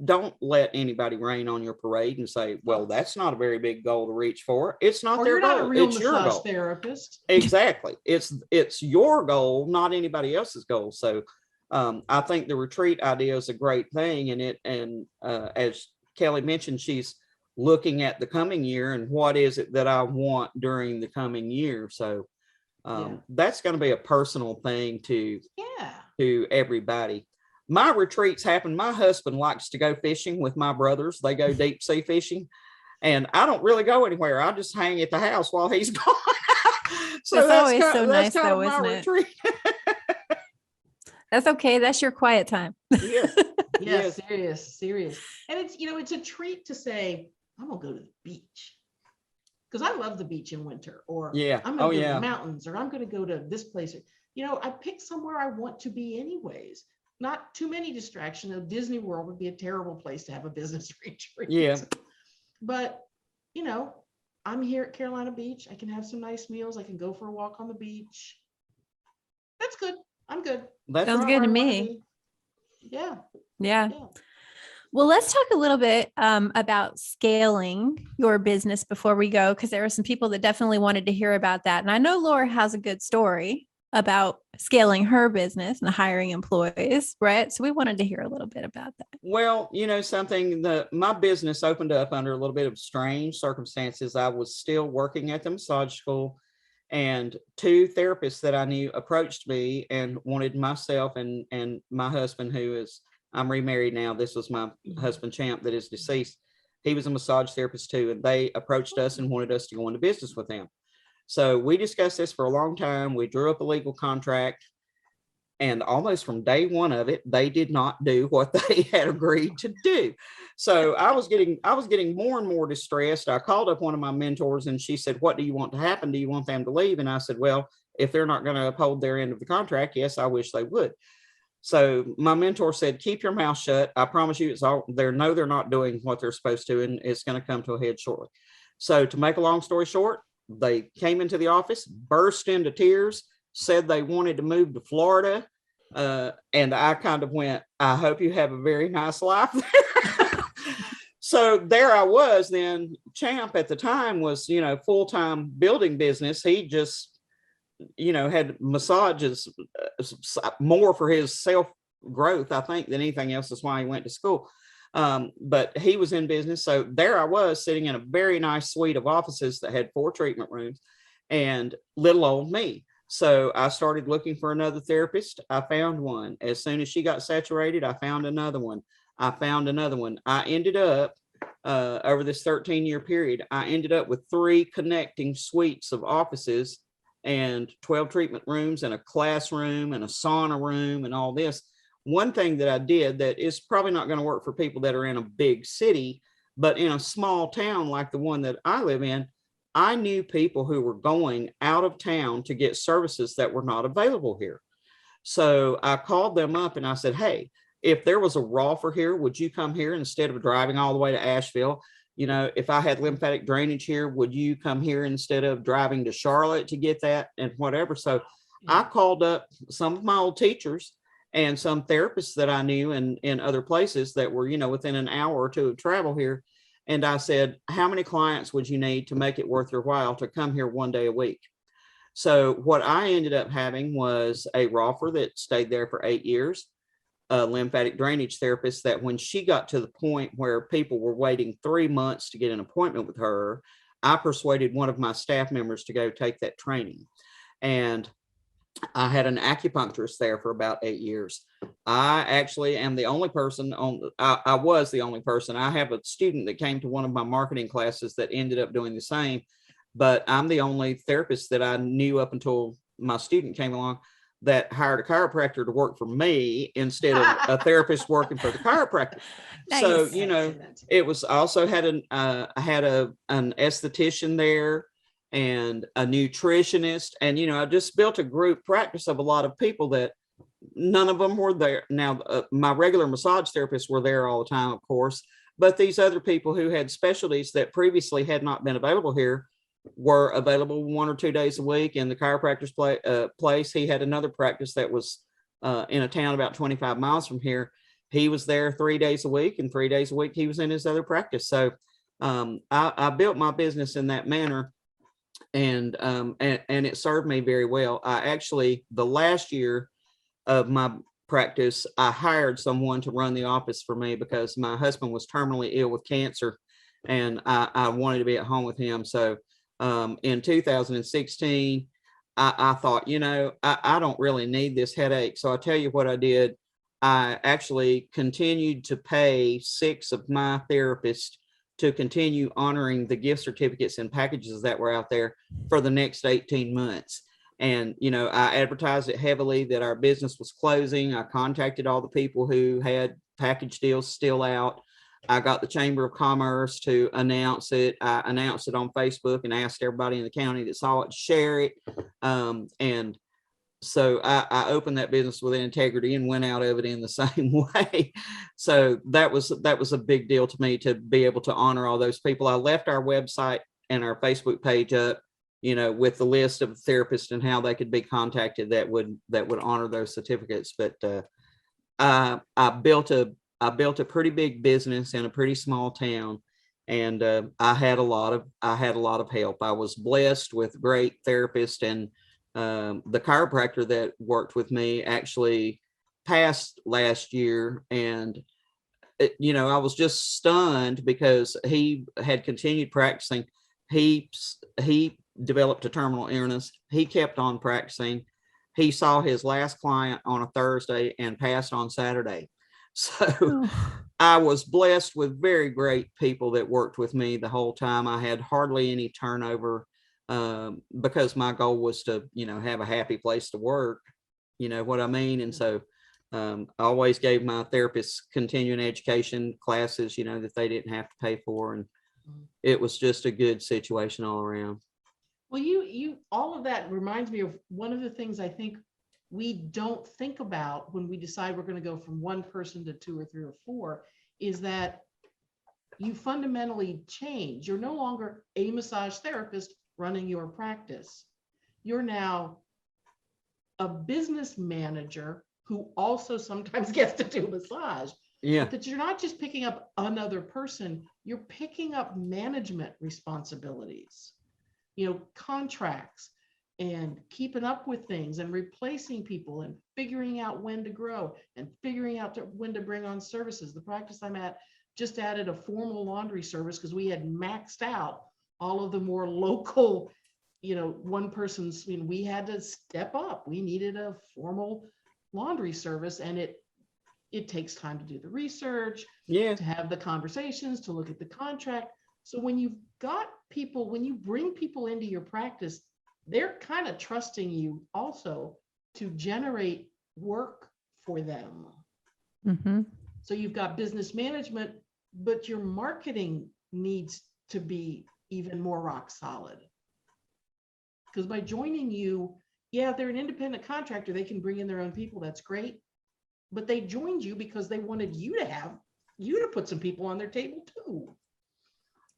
don't let anybody rain on your parade and say, well, that's not a very big goal to reach for. It's not Or their you're not a goal. real It's your massage goal. therapist. Exactly. It's your goal, not anybody else's goal. So I think the retreat idea is a great thing. And as Kelly mentioned, she's looking at the coming year and what is it that I want during the coming year. So that's going to be a personal thing to everybody. My retreats happen. My husband likes to go fishing with my brothers. They go deep sea fishing, and I don't really go anywhere. I just hang at the house while he's gone. So that's always so nice, kind though, of my isn't retreat. it? That's okay. That's your quiet time. Yes. Yes, serious. And it's, it's a treat to say, I'm gonna go to the beach because I love the beach in winter, or I'm gonna go to the mountains, or I'm gonna go to this place. I pick somewhere I want to be anyways. Not too many distractions. Disney World would be a terrible place to have a business retreat. Yeah. But, I'm here at Carolina Beach. I can have some nice meals. I can go for a walk on the beach. That's good. I'm good. That sounds good to me. Yeah. Well, let's talk a little bit about scaling your business before we go, because there are some people that definitely wanted to hear about that. And I know Laura has a good story about scaling her business and hiring employees, right? So we wanted to hear a little bit about that. Well, my business opened up under a little bit of strange circumstances. I was still working at the massage school, and two therapists that I knew approached me and wanted myself and my husband, I'm remarried now. This was my husband, Champ, that is deceased. He was a massage therapist too, and they approached us and wanted us to go into business with them. So we discussed this for a long time. We drew up a legal contract, and almost from day one of it, they did not do what they had agreed to do. So I was getting more and more distressed. I called up one of my mentors, and she said, what do you want to happen? Do you want them to leave? And I said, well, if they're not going to uphold their end of the contract, yes, I wish they would. So my mentor said, keep your mouth shut. I promise you, they're not doing what they're supposed to, and it's going to come to a head shortly. So to make a long story short, they came into the office, burst into tears, said they wanted to move to Florida. And I kind of went, I hope you have a very nice life there. So there I was then. Champ at the time was, full-time building business. He just, had massages more for his self-growth, I think, than anything else. That's why he went to school. But he was in business. So there I was sitting in a very nice suite of offices that had 4 treatment rooms, and little old me. So I started looking for another therapist. I found one. As soon as she got saturated, I found another one. I ended up, over this 13-year period, I ended up with 3 connecting suites of offices and 12 treatment rooms and a classroom and a sauna room and all this. One thing that I did that is probably not going to work for people that are in a big city, but in a small town like the one that I live in, I knew people who were going out of town to get services that were not available here. So I called them up and I said, hey, if there was a raw for here, would you come here instead of driving all the way to Asheville? If I had lymphatic drainage here, would you come here instead of driving to Charlotte to get that and whatever? So I called up some of my old teachers and some therapists that I knew in other places that were, within an hour or two of travel here. And I said, how many clients would you need to make it worth your while to come here one day a week? So what I ended up having was a roffer that stayed there for 8 years, a lymphatic drainage therapist that when she got to the point where people were waiting 3 months to get an appointment with her, I persuaded one of my staff members to go take that training. And I had an acupuncturist there for about 8 years. I actually am the only person I was the only person. I have a student that came to one of my marketing classes that ended up doing the same, but I'm the only therapist that I knew up until my student came along that hired a chiropractor to work for me instead of a therapist working for the chiropractor. Nice. So, it was also had an esthetician there and a nutritionist. And, I just built a group practice of a lot of people that none of them were there. Now, my regular massage therapists were there all the time, of course, but these other people who had specialties that previously had not been available here were available 1 or 2 days a week. In the chiropractor's place, he had another practice that was in a town about 25 miles from here. He was there 3 days a week, and 3 days a week he was in his other practice. So I built my business in that manner, and it served me very well. I actually, the last year of my practice, I hired someone to run the office for me because my husband was terminally ill with cancer, and I wanted to be at home with him. So in 2016, I thought, I don't really need this headache. So I tell you what I did. I actually continued to pay 6 of my therapists to continue honoring the gift certificates and packages that were out there for the next 18 months. And, I advertised it heavily that our business was closing. I contacted all the people who had package deals still out. I got the Chamber of Commerce to announce it. I announced it on Facebook and asked everybody in the county that saw it to share it. And so I opened that business with integrity and went out of it in the same way. So that was a big deal to me, to be able to honor all those people. I left our website and our Facebook page up, with the list of therapists and how they could be contacted that would honor those certificates. But I built a pretty big business in a pretty small town, and I had a lot of help. I was blessed with great therapists, and the chiropractor that worked with me actually passed last year, and I was just stunned because he had continued practicing. He developed a terminal illness. He kept on practicing. He saw his last client on a Thursday and passed on Saturday. So I was blessed with very great people that worked with me the whole time. I had hardly any turnover because my goal was to, have a happy place to work, you know what I mean? And so I always gave my therapists continuing education classes, that they didn't have to pay for. And it was just a good situation all around. Well, you all of that reminds me of one of the things I think we don't think about when we decide we're going to go from one person to 2 or 3 or 4, is that you fundamentally change. You're no longer a massage therapist running your practice. You're now a business manager who also sometimes gets to do massage. Yeah. That you're not just picking up another person, you're picking up management responsibilities, contracts, and keeping up with things and replacing people and figuring out when to grow and figuring out when to bring on services. The practice I'm at just added a formal laundry service because we had maxed out all of the more local, one person's, we had to step up. We needed a formal laundry service, and it takes time to do the research, to have the conversations, to look at the contract. So when you've got people, when you bring people into your practice, they're kind of trusting you also to generate work for them. Mm-hmm. So you've got business management, but your marketing needs to be even more rock solid. Because by joining you, they're an independent contractor. They can bring in their own people. That's great. But they joined you because they wanted you to put some people on their table too.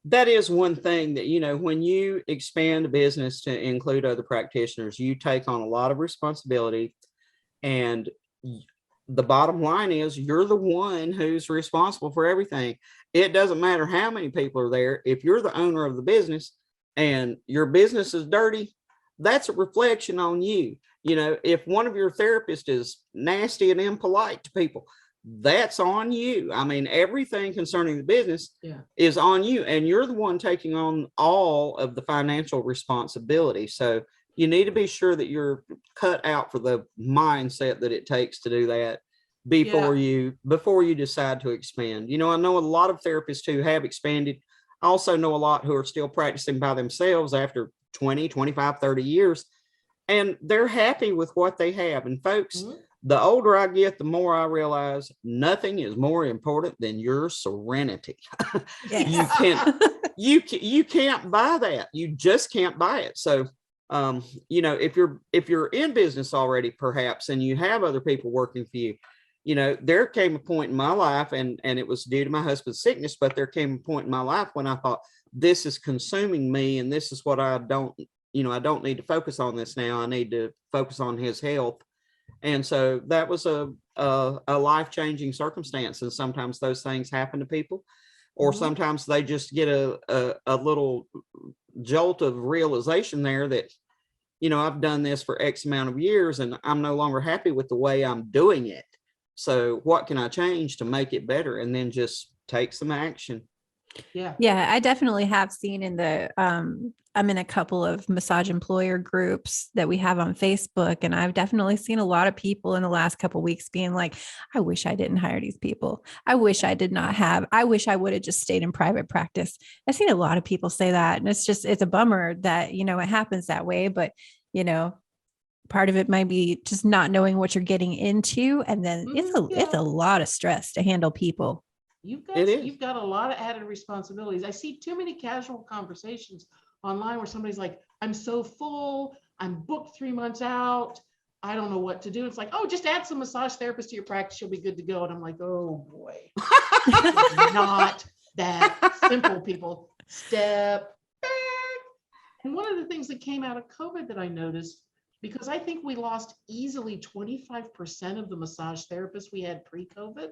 That is one thing that, when you expand a business to include other practitioners, you take on a lot of responsibility. And the bottom line is you're the one who's responsible for everything. It doesn't matter how many people are there. If you're the owner of the business and your business is dirty, that's a reflection on you. If one of your therapists is nasty and impolite to people, that's on you. I mean, everything concerning the business is on you, and you're the one taking on all of the financial responsibility. So you need to be sure that you're cut out for the mindset that it takes to do that before you decide to expand. I know a lot of therapists who have expanded. I also know a lot who are still practicing by themselves after 20, 25, 30 years, and they're happy with what they have. And folks, the older I get, the more I realize nothing is more important than your serenity. Yes. You can't buy that. You just can't buy it. So, if you're in business already, perhaps, and you have other people working for you, you know, there came a point in my life, and it was due to my husband's sickness, but there came a point in my life when I thought, this is consuming me, and this is what I don't need to focus on this now. I need to focus on his health. And so that was a life-changing circumstance. And sometimes those things happen to people, or sometimes they just get a little jolt of realization there that, you know, I've done this for X amount of years and I'm no longer happy with the way I'm doing it. So what can I change to make it better? And then just take some action. Yeah. Yeah, I definitely have seen in the, I'm in a couple of massage employer groups that we have on Facebook. And I've definitely seen a lot of people in the last couple of weeks being like, I wish I didn't hire these people. I wish I did not have, I wish I would have just stayed in private practice. I've seen a lot of people say that. And it's a bummer that, you know, it happens that way, but, you know, part of it might be just not knowing what you're getting into. And then it's a lot of stress to handle people. You've got a lot of added responsibilities. I see too many casual conversations online where somebody's like, I'm so full, I'm booked 3 months out, I don't know what to do. It's like, oh, just add some massage therapists to your practice, you'll be good to go. And I'm like, oh boy, it's not that simple, people. Step back. And one of the things that came out of COVID that I noticed, because I think we lost easily 25% of the massage therapists we had pre-COVID.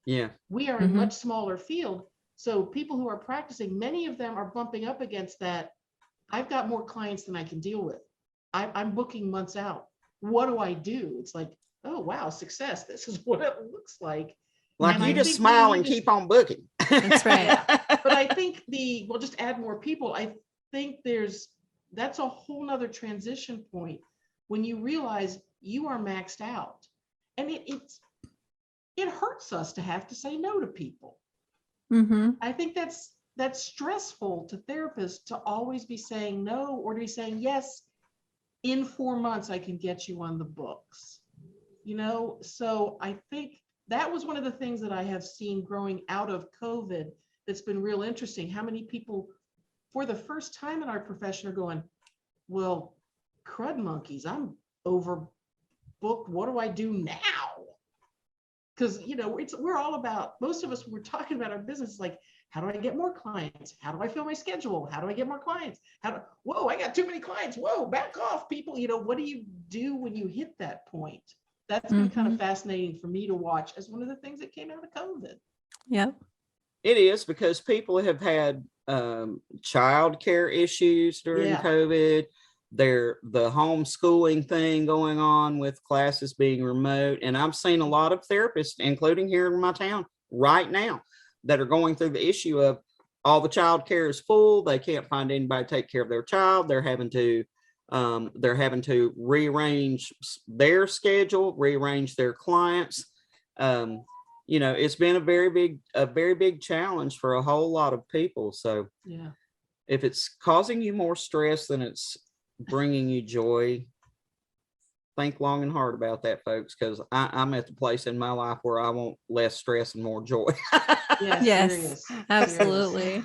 Yeah. We are a much smaller field. So people who are practicing, many of them are bumping up against that. I've got more clients than I can deal with. I'm booking months out. What do I do? It's like, oh, wow, success. This is what it looks like. Like, and you just smile and keep on booking. That's right. Yeah. But I think we'll just add more people. I think that's a whole nother transition point when you realize you are maxed out. And it hurts us to have to say no to people. I think that's stressful to therapists to always be saying no, or to be saying, yes, in 4 months, I can get you on the books, you know? So I think that was one of the things that I have seen growing out of COVID that's been real interesting. How many people for the first time in our profession are going, well, crud monkeys, I'm overbooked. What do I do now? Because, you know, we're all about, most of us, we're talking about our business, like, how do I get more clients? How do I fill my schedule? How do I get more clients? Whoa, I got too many clients. Whoa, back off, people. You know, what do you do when you hit that point? That's been kind of fascinating for me to watch as one of the things that came out of COVID. Yep. It is, because people have had childcare issues during COVID. The homeschooling thing going on with classes being remote. And I've seen a lot of therapists, including here in my town right now, that are going through the issue of all the child care is full. They can't find anybody to take care of their child. They're having to rearrange their schedule, rearrange their clients. You know, it's been a very big challenge for a whole lot of people. So yeah, if it's causing you more stress than it's bringing you joy, think long and hard about that, folks, because I'm at the place in my life where I want less stress and more joy. Yes, absolutely.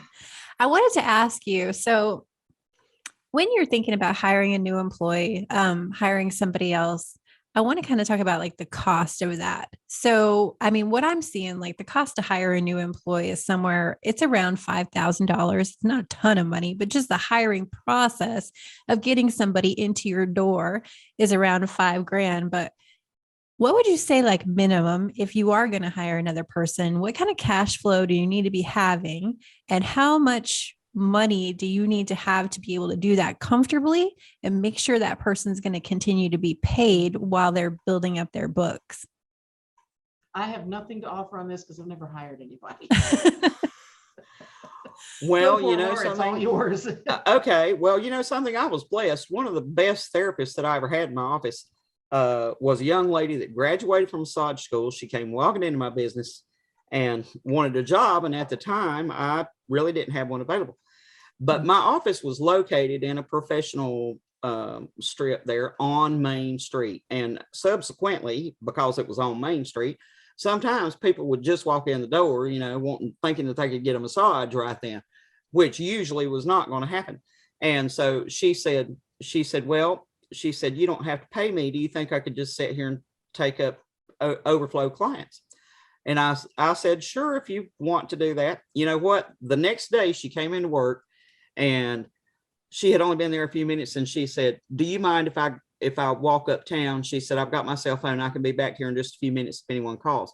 I wanted to ask you, so when you're thinking about hiring a new employee, hiring somebody else, I want to kind of talk about like the cost of that. So, I mean, what I'm seeing, like the cost to hire a new employee is it's around $5,000. It's not a ton of money, but just the hiring process of getting somebody into your door is around $5,000. But what would you say, like minimum, if you are going to hire another person, what kind of cash flow do you need to be having, and how much money do you need to have to be able to do that comfortably and make sure that person's going to continue to be paid while they're building up their books? I have nothing to offer on this because I've never hired anybody. Well, you know, something, it's all yours. Okay. Well, you know, something, I was blessed. One of the best therapists that I ever had in my office was a young lady that graduated from massage school. She came walking into my business and wanted a job. And at the time, I really didn't have one available. But my office was located in a professional strip there on Main Street. And subsequently, because it was on Main Street, sometimes people would just walk in the door, you know, thinking that they could get a massage right then, which usually was not going to happen. And so she said, you don't have to pay me. Do you think I could just sit here and take up overflow clients. And I said, sure, if you want to do that. You know what? The next day she came into work and she had only been there a few minutes, and she said, do you mind if I walk uptown? She said, I've got my cell phone. I can be back here in just a few minutes if anyone calls.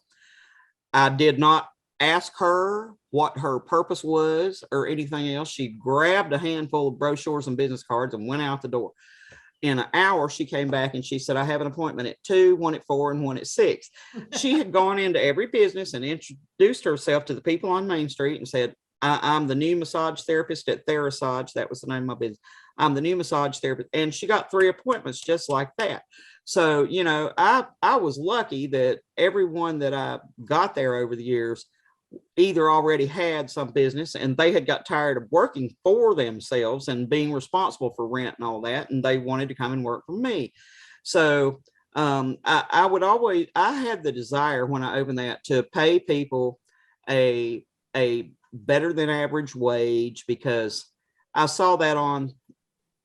I did not ask her what her purpose was or anything else. She grabbed a handful of brochures and business cards and went out the door. In an hour, she came back and she said, I have an appointment at 2, 1 at 4, and 1 at 6. She had gone into every business and introduced herself to the people on Main Street and said, I'm the new massage therapist at Therasage. That was the name of my business. I'm the new massage therapist. And she got 3 appointments just like that. So, you know, I was lucky that everyone that I got there over the years either already had some business and they had got tired of working for themselves and being responsible for rent and all that, and they wanted to come and work for me. So I had the desire when I opened that to pay people a better than average wage, because I saw that on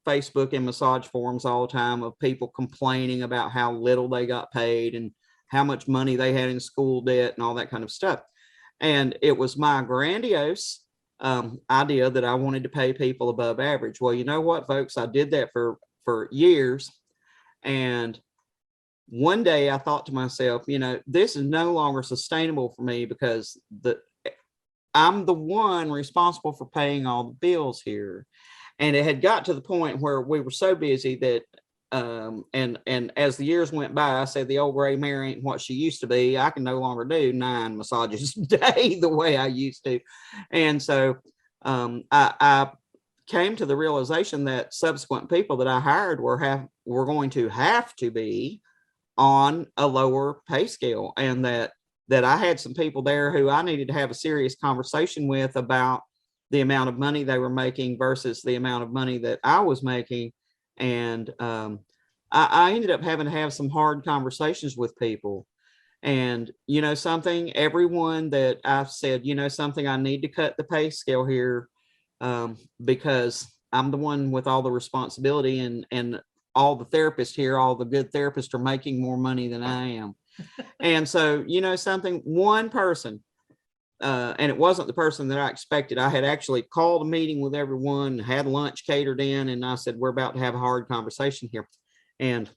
Facebook and massage forums all the time of people complaining about how little they got paid and how much money they had in school debt and all that kind of stuff. And it was my grandiose idea that I wanted to pay people above average. Well, you know what, folks, I did that for years. And one day I thought to myself, you know, this is no longer sustainable for me, because I'm the one responsible for paying all the bills here. And it had got to the point where we were so busy that and as the years went by, I said, the old gray mare ain't what she used to be. I can no longer do 9 massages a day the way I used to. And so I came to the realization that subsequent people that I hired were going to have to be on a lower pay scale, and that I had some people there who I needed to have a serious conversation with about the amount of money they were making versus the amount of money that I was making. And I ended up having to have some hard conversations with people. And, you know, something, everyone that I've said, you know, something, I need to cut the pay scale here because I'm the one with all the responsibility, and all the therapists here, all the good therapists are making more money than I am. And so, you know, something, one person, and it wasn't the person that I expected. I had actually called a meeting with everyone, had lunch catered in, and I said, we're about to have a hard conversation here. And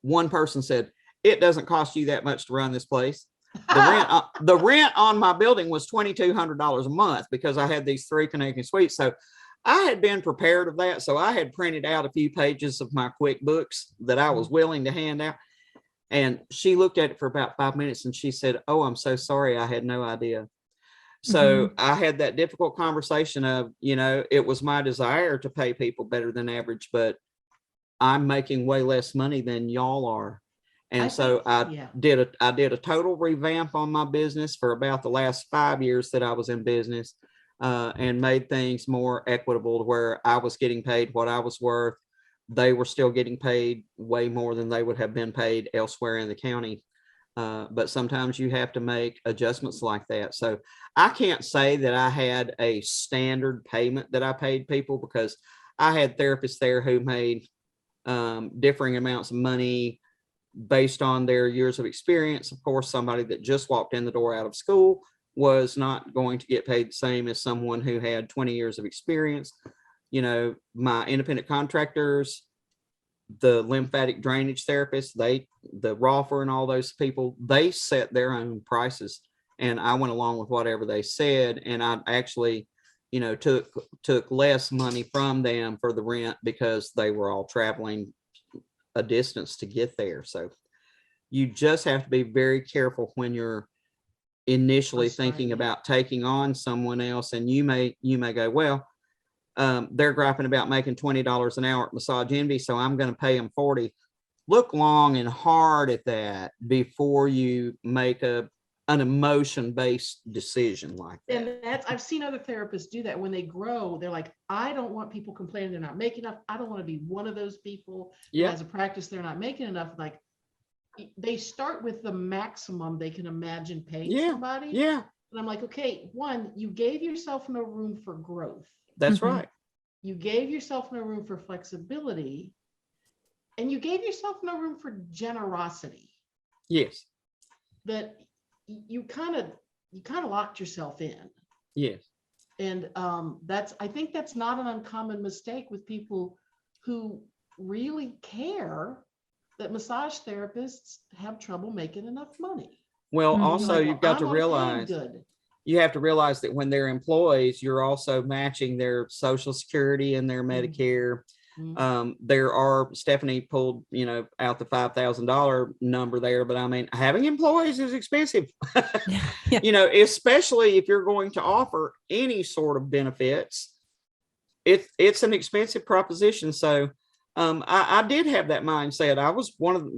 one person said, it doesn't cost you that much to run this place. The rent on my building was $2,200 a month because I had these 3 connecting suites. So I had been prepared of that. So I had printed out a few pages of my QuickBooks that I was willing to hand out. And she looked at it for about 5 minutes and she said, oh, I'm so sorry. I had no idea. So I had that difficult conversation of, you know, it was my desire to pay people better than average, but I'm making way less money than y'all are. And I did a total revamp on my business for about the last 5 years that I was in business, and made things more equitable to where I was getting paid what I was worth. They were still getting paid way more than they would have been paid elsewhere in the county. But sometimes you have to make adjustments like that. So I can't say that I had a standard payment that I paid people, because I had therapists there who made differing amounts of money based on their years of experience. Of course, somebody that just walked in the door out of school was not going to get paid the same as someone who had 20 years of experience. You know, my independent contractors, the lymphatic drainage therapists, the Rolfer and all those people, they set their own prices. And I went along with whatever they said. And I actually, you know, took less money from them for the rent because they were all traveling a distance to get there. So you just have to be very careful when you're initially thinking about taking on someone else. And you may go, well, they're griping about making $20 an hour at Massage Envy, so I'm going to pay them $40. Look long and hard at that before you make an emotion-based decision like that. And I've seen other therapists do that. When they grow, they're like, I don't want people complaining they're not making enough. I don't want to be one of those people who has a practice they're not making enough. Like, they start with the maximum they can imagine paying somebody. Yeah. And I'm like, okay, one, you gave yourself no room for growth. That's right. You gave yourself no room for flexibility, and you gave yourself no room for generosity. Yes. that you kind of locked yourself in. Yes. And I think that's not an uncommon mistake with people who really care that massage therapists have trouble making enough money. Well, Mhm. also Like, you've got I to wanna pay realize, good. you have to realize that when they're employees, you're also matching their Social Security and their Medicare. Mhm. There are, Stephanie pulled, out the $5,000 number there, but I mean, having employees is expensive. Yeah. Especially if you're going to offer any sort of benefits, it's an expensive proposition. So I did have that mindset. I was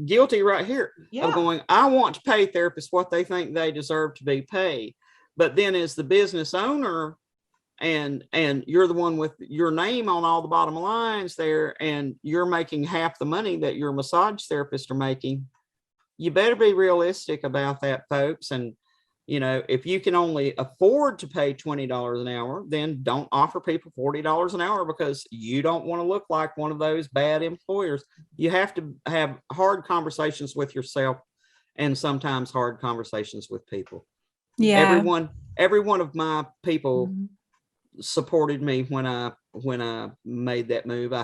guilty right here of Yeah. going, I want to pay therapists what they think they deserve to be paid. But then as the business owner, and you're the one with your name on all the bottom lines there, and you're making half the money that your massage therapists are making, you better be realistic about that, folks. And if you can only afford to pay $20 an hour, then don't offer people $40 an hour, because you don't want to look like one of those bad employers. You have to have hard conversations with yourself, and sometimes hard conversations with people. Yeah. Every one of my people Mhm. supported me when I made that move. I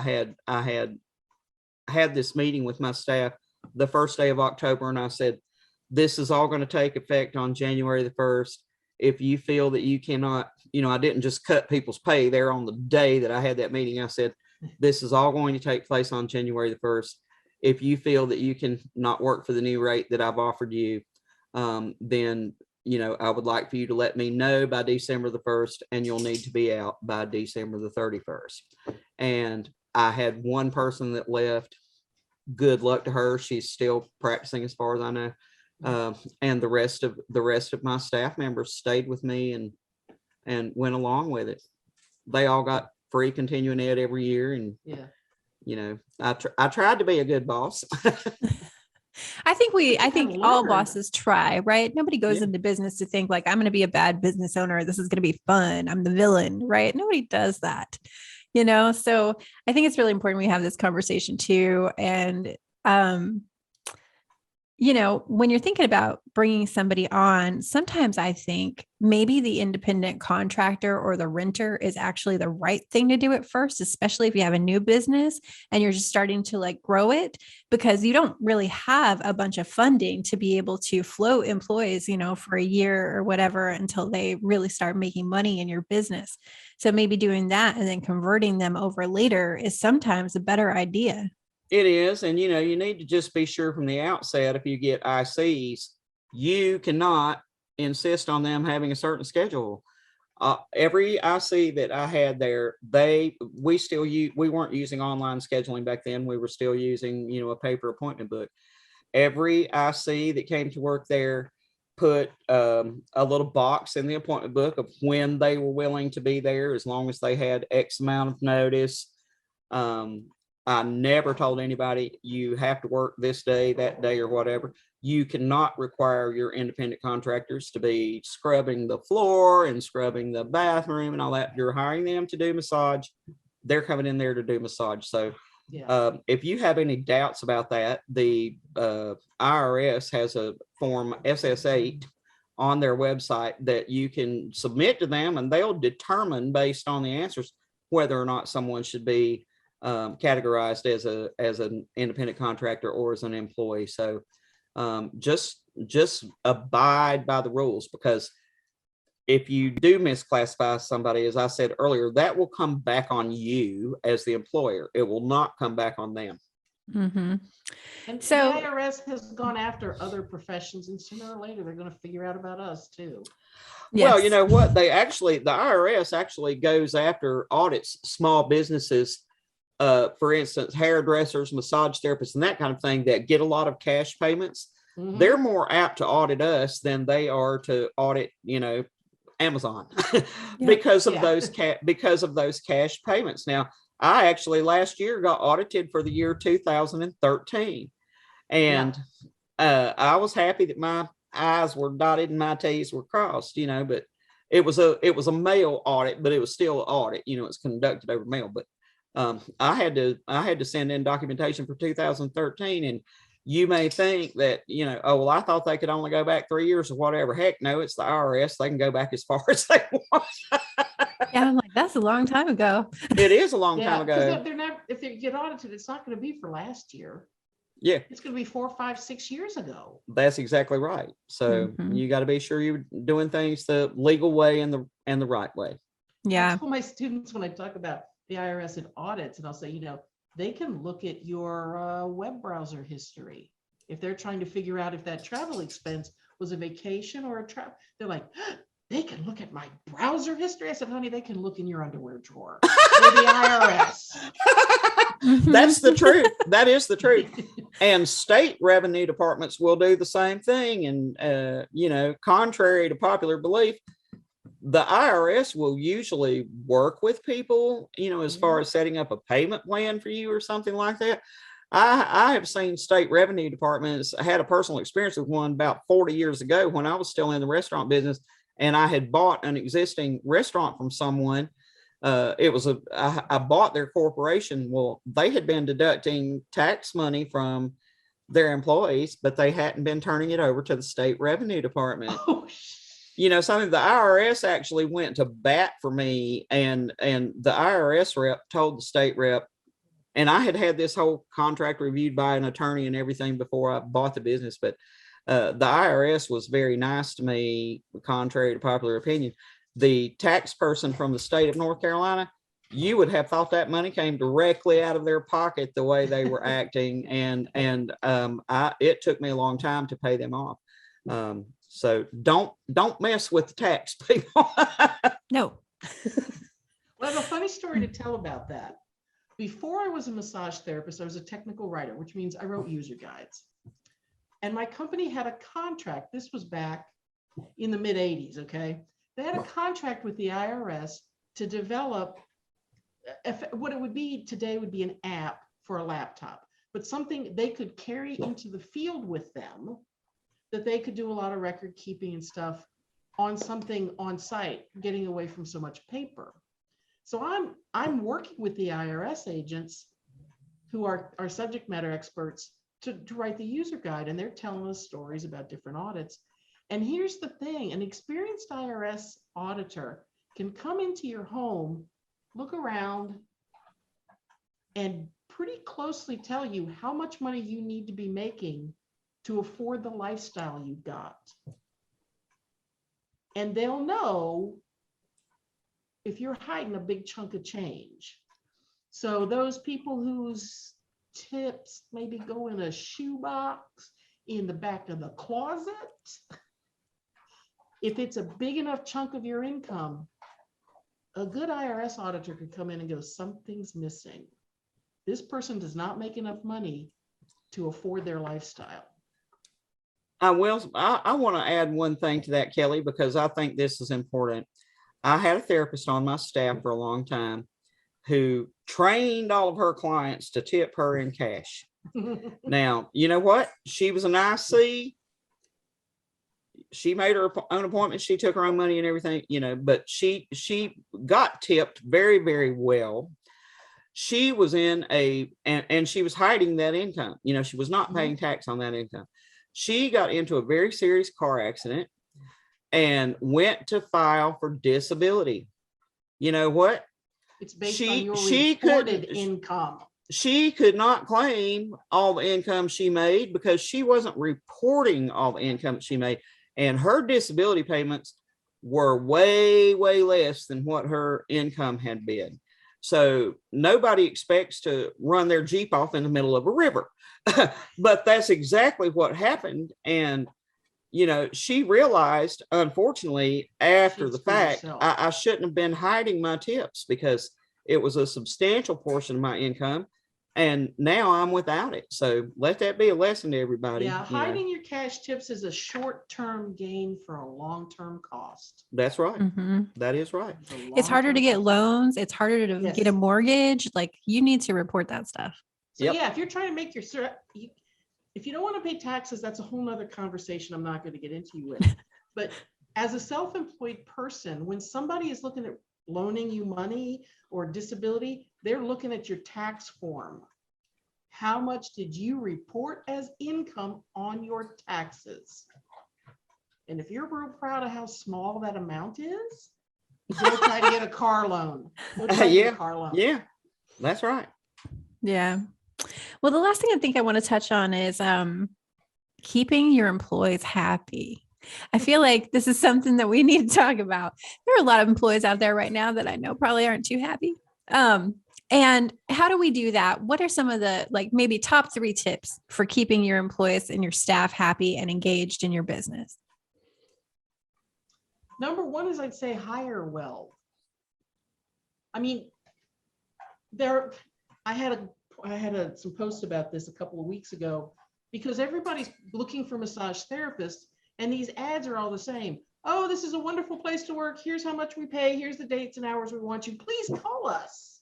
had this meeting with my staff the first day of October, and I said, this is all going to take effect on January the 1st. If you feel that you cannot, I didn't just cut people's pay there on the day that I had that meeting. I said, this is all going to take place on January the 1st. If you feel that you can not work for the new rate that I've offered you, then I would like for you to let me know by December the 1st, and you'll need to be out by December the 31st. And I had one person that left. Good luck to her. She's still practicing as far as I know. And the rest of my staff members stayed with me and went along with it. They all got free continuing ed every year. And, I tried to be a good boss. I think all learn. bosses try, right? Nobody goes Yeah. into business to think like, I'm going to be a bad business owner. This is going to be fun. I'm the villain, right? Nobody does that, So I think it's really important we have this conversation too. And, when you're thinking about bringing somebody on, sometimes I think maybe the independent contractor or the renter is actually the right thing to do at first, especially if you have a new business and you're just starting to like grow it, because you don't really have a bunch of funding to be able to float employees, for a year or whatever until they really start making money in your business. So maybe doing that and then converting them over later is sometimes a better idea. It is. And, you need to just be sure from the outset, if you get ICs, you cannot insist on them having a certain schedule. Every IC that I had there, we weren't using online scheduling back then. We were still using, a paper appointment book. Every IC that came to work there put a little box in the appointment book of when they were willing to be there, as long as they had X amount of notice. I never told anybody you have to work this day, that day, or whatever. You cannot require your independent contractors to be scrubbing the floor and scrubbing the bathroom and all that. You're hiring them to do massage. They're coming in there to do massage. So if you have any doubts about that, the IRS has a form SS8 on their website that you can submit to them, and they'll determine based on the answers whether or not someone should be categorized as an independent contractor or as an employee. So just abide by the rules, because if you do misclassify somebody, as I said earlier, that will come back on you as the employer. It will not come back on them. Mm-hmm. And So the IRS has gone after other professions, and sooner or later they're going to figure out about us too. yes. Well, you know what? The IRS actually goes after, audits small businesses. For instance, hairdressers, massage therapists, and that kind of thing that get a lot of cash payments. Mhm. They're more apt to audit us than they are to audit, Amazon because of those cash payments. Now, I actually last year got audited for the year 2013, and I was happy that my I's were dotted and my T's were crossed. But it was a mail audit, but it was still an audit. It's conducted over mail, but I had to send in documentation for 2013, and you may think that, oh, well, I thought they could only go back 3 years or whatever. Heck no, it's the IRS. They can go back as far as they want. Yeah, I'm like, that's a long time ago. It is a long time because ago. they're never, if they get audited, it's not going to be for last year. Yeah, It's going to be 4, 5, 6 years ago. that's exactly right. So you got to be sure you're doing things the legal way and the right way. Yeah. I tell my students when I talk about the IRS and audits, and I'll say, they can look at your web browser history. If they're trying to figure out if that travel expense was a vacation or a travel, they're like, they can look at my browser history. I said, honey, they can look in your underwear drawer. They're the IRS. That's the truth. That is the truth. And state revenue departments will do the same thing. And, contrary to popular belief, the IRS will usually work with people, as far as setting up a payment plan for you or something like that. I have seen state revenue departments. I had a personal experience with one about 40 years ago when I was still in the restaurant business, and I had bought an existing restaurant from someone. I bought their corporation. Well, they had been deducting tax money from their employees, but they hadn't been turning it over to the state revenue department. Something the IRS actually went to bat for me, and the IRS rep told the state rep, and I had this whole contract reviewed by an attorney and everything before I bought the business, but the IRS was very nice to me, contrary to popular opinion. The tax person from the state of North Carolina, you would have thought that money came directly out of their pocket the way they were acting, and it took me a long time to pay them off. So don't mess with the tax people. No. Well, I have a funny story to tell about that. Before I was a massage therapist, I was a technical writer, which means I wrote user guides. And my company had a contract. This was back in the mid 80s. Okay. They had a contract with the IRS to develop what it would be today would be an app for a laptop, but something they could carry into the field with them, that they could do a lot of record keeping and stuff on something on site, getting away from so much paper. So I'm working with the IRS agents who are subject matter experts to write the user guide, and they're telling us stories about different audits. And here's the thing, an experienced IRS auditor can come into your home, look around, and pretty closely tell you how much money you need to be making to afford the lifestyle you've got. And they'll know if you're hiding a big chunk of change. So those people whose tips maybe go in a shoebox in the back of the closet, if it's a big enough chunk of your income, a good IRS auditor could come in and go, something's missing. This person does not make enough money to afford their lifestyle. I want to add one thing to that, Kelly, because I think this is important. I had a therapist on my staff for a long time who trained all of her clients to tip her in cash. Now, you know what? She was an IC. She made her own appointments. She took her own money and everything, but she got tipped very, very well. She was in and she was hiding that income. She was not paying tax on that income. She got into a very serious car accident and went to file for disability. You know what? It's based on your reported income. She could not claim all the income she made because she wasn't reporting all the income she made. And her disability payments were way, way less than what her income had been. So nobody expects to run their Jeep off in the middle of a river. But that's exactly what happened. And, she realized, unfortunately, after the fact, I shouldn't have been hiding my tips because it was a substantial portion of my income. And now I'm without it. So let that be a lesson to everybody. Yeah, hiding your cash tips is a short-term gain for a long-term cost. That's right. Mm-hmm. That is right. It's harder to get loans. It's harder to get a mortgage. Like, you need to report that stuff. So yeah, if you're trying to make if you don't want to pay taxes, that's a whole nother conversation I'm not going to get into you with. But as a self-employed person, when somebody is looking at loaning you money or disability, they're looking at your tax form. how much did you report as income on your taxes? And if you're real proud of how small that amount is, go try to get a car loan. Go try to get a car loan. Yeah, that's right. Yeah. Well, the last thing I think I want to touch on is keeping your employees happy. I feel like this is something that we need to talk about. There are a lot of employees out there right now that I know probably aren't too happy. And how do we do that? What are some of the maybe top 3 tips for keeping your employees and your staff happy and engaged in your business? Number 1 is I'd say hire well. I mean, I had some posts about this a couple of weeks ago because everybody's looking for massage therapists and these ads are all the same. Oh, this is a wonderful place to work. Here's how much we pay. Here's the dates and hours we want you. Please call us.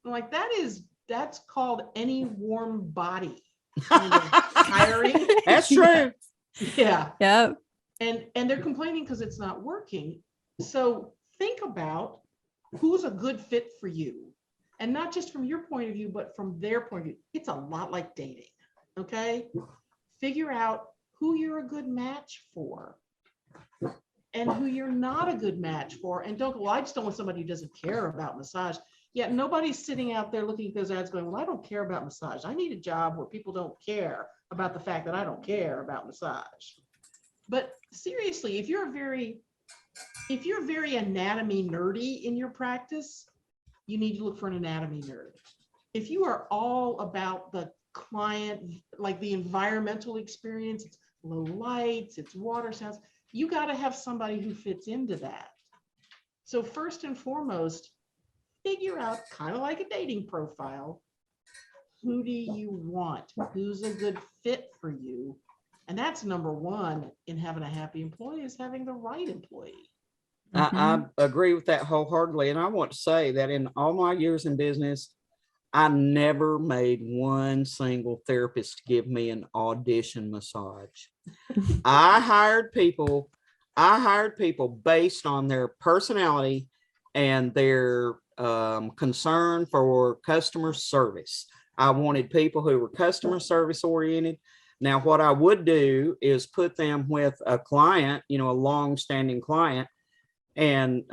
I'm like, that's called any warm body kind of hiring. That's true. Yeah. Yep. And they're complaining because it's not working. So think about who's a good fit for you. And not just from your point of view, but from their point of view. It's a lot like dating, okay? Figure out who you're a good match for and who you're not a good match for. And don't go, well, I just don't want somebody who doesn't care about massage. Yeah, nobody's sitting out there looking at those ads going, well, I don't care about massage. I need a job where people don't care about the fact that I don't care about massage. But seriously, if you're very anatomy nerdy in your practice, you need to look for an anatomy nerd. If you are all about the client, like the environmental experience, it's low lights, it's water sounds, you got to have somebody who fits into that. So first and foremost, figure out, kind of like a dating profile, who do you want? Who's a good fit for you? And that's number 1 in having a happy employee, is having the right employee. I agree with that wholeheartedly. And I want to say that in all my years in business, I never made one single therapist give me an audition massage. I hired people based on their personality and their concern for customer service. I wanted people who were customer service oriented. Now, what I would do is put them with a client, a long-standing client, and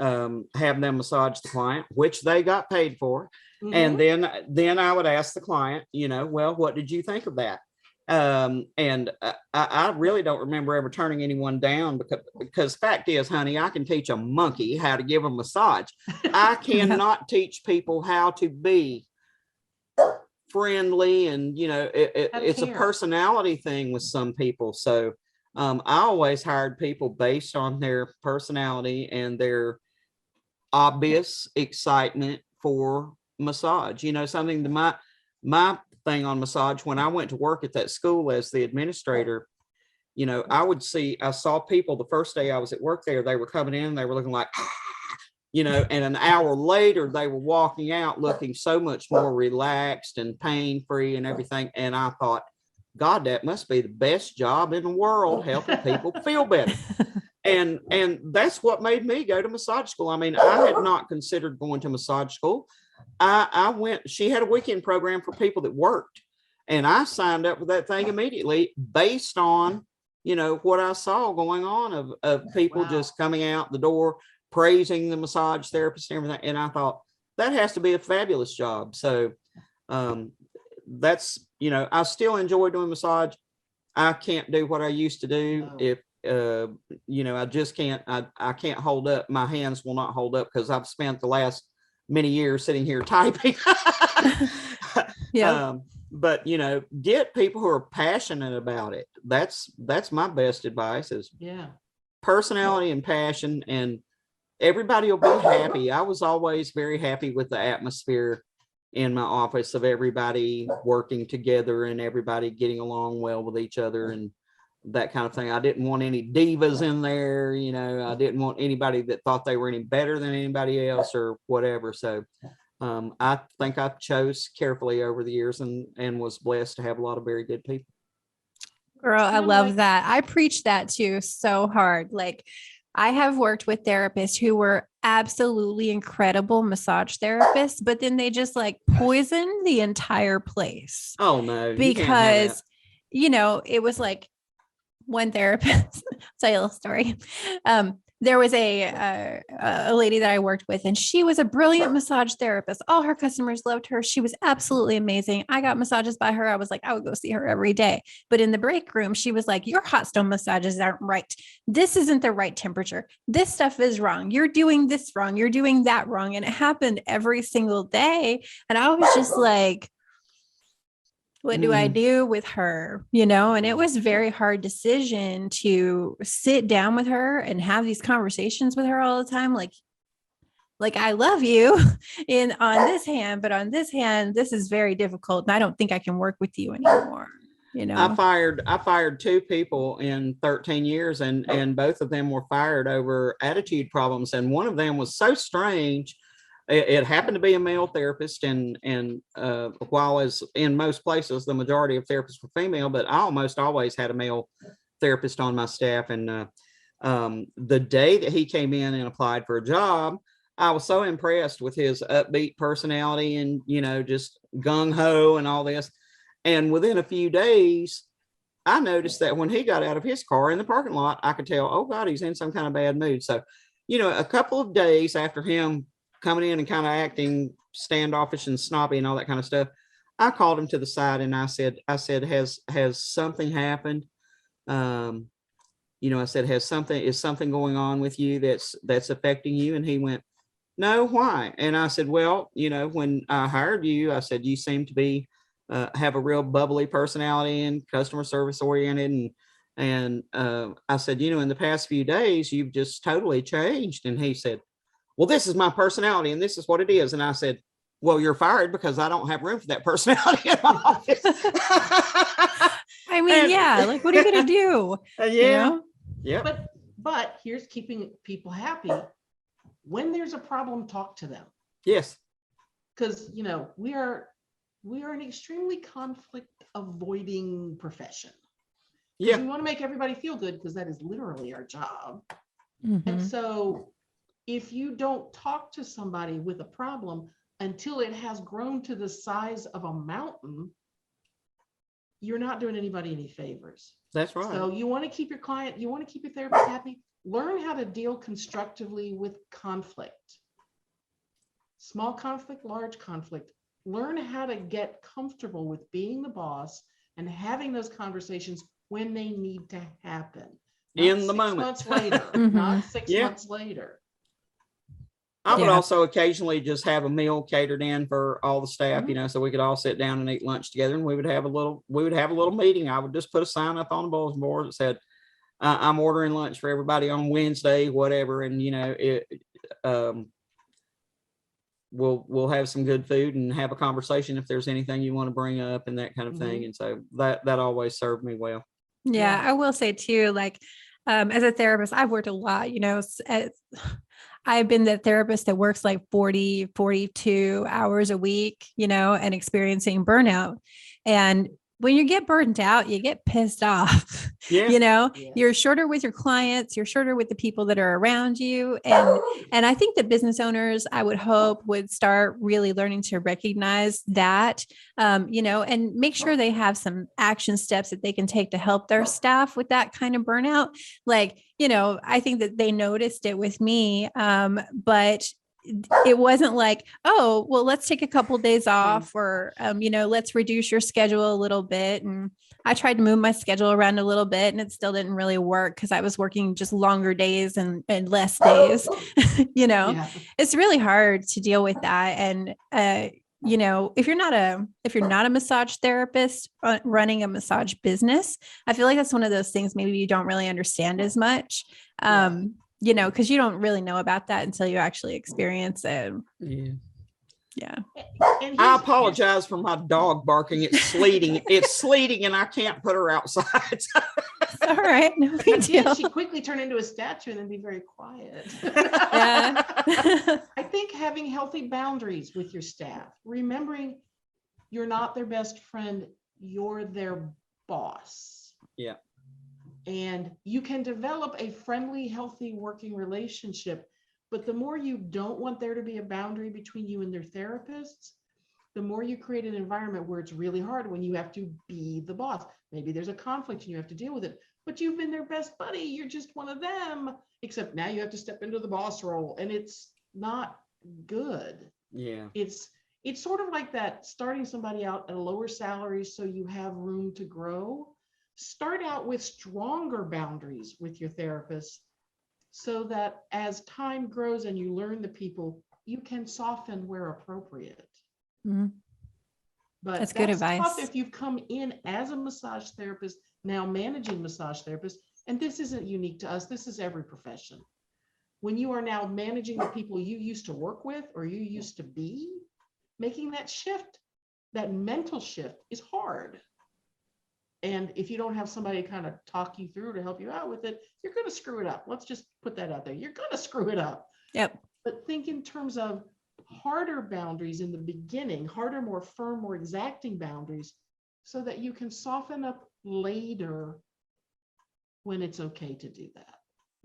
have them massage the client, which they got paid for. Mm-hmm. And then I would ask the client, well, what did you think of that? And I really don't remember ever turning anyone down because fact is, honey, I can teach a monkey how to give a massage. I cannot teach people how to be friendly, and it's a personality thing with some people. So I always hired people based on their personality and their obvious excitement for massage. Something to my thing on massage, when I went to work at that school as the administrator, I saw people the first day I was at work there, they were coming in, they were looking like, and an hour later they were walking out looking so much more relaxed and pain-free and everything. And I thought, God, that must be the best job in the world, helping people feel better. And that's what made me go to massage school. I mean, I had not considered going to massage school. I went, she had a weekend program for people that worked, and I signed up with that thing immediately based on, what I saw going on of people just coming out the door, praising the massage therapist and everything. And I thought, that has to be a fabulous job. So that's, I still enjoy doing massage. I can't do what I used to do. If, I just can't, I can't hold up. My hands will not hold up because I've spent the last many years sitting here typing. Yeah. But, get people who are passionate about it. That's my best advice is personality and passion, and everybody will be happy. I was always very happy with the atmosphere in my office of everybody working together and everybody getting along well with each other and that kind of thing. I didn't want any divas in there. I didn't want anybody that thought they were any better than anybody else or whatever. So I think I chose carefully over the years and was blessed to have a lot of very good people. Girl, I love that. I preach that too so hard. Like, I have worked with therapists who were absolutely incredible massage therapists, but then they just like poisoned the entire place Oh no, you can't have that. because, it was like one therapist, tell you a little story. There was a lady that I worked with, and she was a brilliant massage therapist. All her customers loved her. She was absolutely amazing. I got massages by her. I was like, I would go see her every day. But in the break room, she was like, your hot stone massages aren't right. This isn't the right temperature. This stuff is wrong. You're doing this wrong. You're doing that wrong. And it happened every single day. And I was just like, what do I do with her? And it was a very hard decision to sit down with her and have these conversations with her all the time. Like I love you on this hand, but on this hand, this is very difficult. And I don't think I can work with you anymore. I fired 2 people in 13 years and both of them were fired over attitude problems. And one of them was so strange. It happened to be a male therapist, and while as in most places, the majority of therapists were female, but I almost always had a male therapist on my staff. And the day that he came in and applied for a job, I was so impressed with his upbeat personality and, just gung ho and all this. And within a few days, I noticed that when he got out of his car in the parking lot, I could tell, oh God, he's in some kind of bad mood. So, a couple of days after him coming in and kind of acting standoffish and snobby and all that kind of stuff, I called him to the side and I said, has something happened? I said, is something going on with you that's affecting you? And he went, no, why? And I said, well, when I hired you, I said, you seem to be, have a real bubbly personality and customer service oriented. And I said, in the past few days, you've just totally changed. And he said, well, this is my personality and this is what it is. And I said, well, you're fired because I don't have room for that personality in my office. I mean, like, what are you going to do? Yeah. But here's keeping people happy. When there's a problem, talk to them. Yes. Because, we are an extremely conflict avoiding profession. Yeah. We want to make everybody feel good because that is literally our job. Mm-hmm. And so if you don't talk to somebody with a problem until it has grown to the size of a mountain, you're not doing anybody any favors. That's right. So you want to keep your client, you want to keep your therapist happy, learn how to deal constructively with conflict. Small conflict, large conflict. Learn how to get comfortable with being the boss and having those conversations when they need to happen. In the moment. 6 months later, not 6 months later. I would also occasionally just have a meal catered in for all the staff, so we could all sit down and eat lunch together, and we would have a little meeting. I would just put a sign up on the bulletin board that said, I'm ordering lunch for everybody on Wednesday, whatever. And, we'll have some good food and have a conversation if there's anything you want to bring up and that kind of thing. And so that always served me well. Yeah. I will say too, like, as a therapist, I've worked a lot, I've been the therapist that works like 40, 42 hours a week, and experiencing burnout. And when you get burned out, you get pissed off. You're shorter with your clients, you're shorter with the people that are around you. And I think that business owners, I would hope, would start really learning to recognize that, and make sure they have some action steps that they can take to help their staff with that kind of burnout. Like, I think that they noticed it with me, but it wasn't like, oh, well, let's take a couple of days off, or, let's reduce your schedule a little bit. And I tried to move my schedule around a little bit, and it still didn't really work because I was working just longer days and less days. It's really hard to deal with that. And, if you're not a massage therapist running a massage business, I feel like that's one of those things maybe you don't really understand as much. Because you don't really know about that until you actually experience it. Yeah. I apologize for my dog barking. It's sleeting. It's sleeting and I can't put her outside. All right. No big deal. She quickly turn into a statue and then be very quiet. Yeah. I think having healthy boundaries with your staff, remembering you're not their best friend, you're their boss. Yeah. And you can develop a friendly, healthy working relationship. But the more you don't want there to be a boundary between you and their therapists, the more you create an environment where it's really hard when you have to be the boss. Maybe there's a conflict and you have to deal with it, but you've been their best buddy. You're just one of them, except now you have to step into the boss role, and it's not good. Yeah. It's sort of like that, starting somebody out at a lower salary so you have room to grow. Start out with stronger boundaries with your therapist so that as time grows and you learn the people, you can soften where appropriate. Mhm. But That's good advice. tough if you've come in as a massage therapist, now managing massage therapists, and this isn't unique to us, this is every profession. When you are now managing the people you used to work with or you used to be, making that shift, that mental shift is hard. And if you don't have somebody to kind of talk you through to help you out with it, you're going to screw it up. Let's just put that out there. You're going to screw it up. Yep. But think in terms of harder boundaries in the beginning, harder, more firm, more exacting boundaries, so that you can soften up later when it's okay to do that.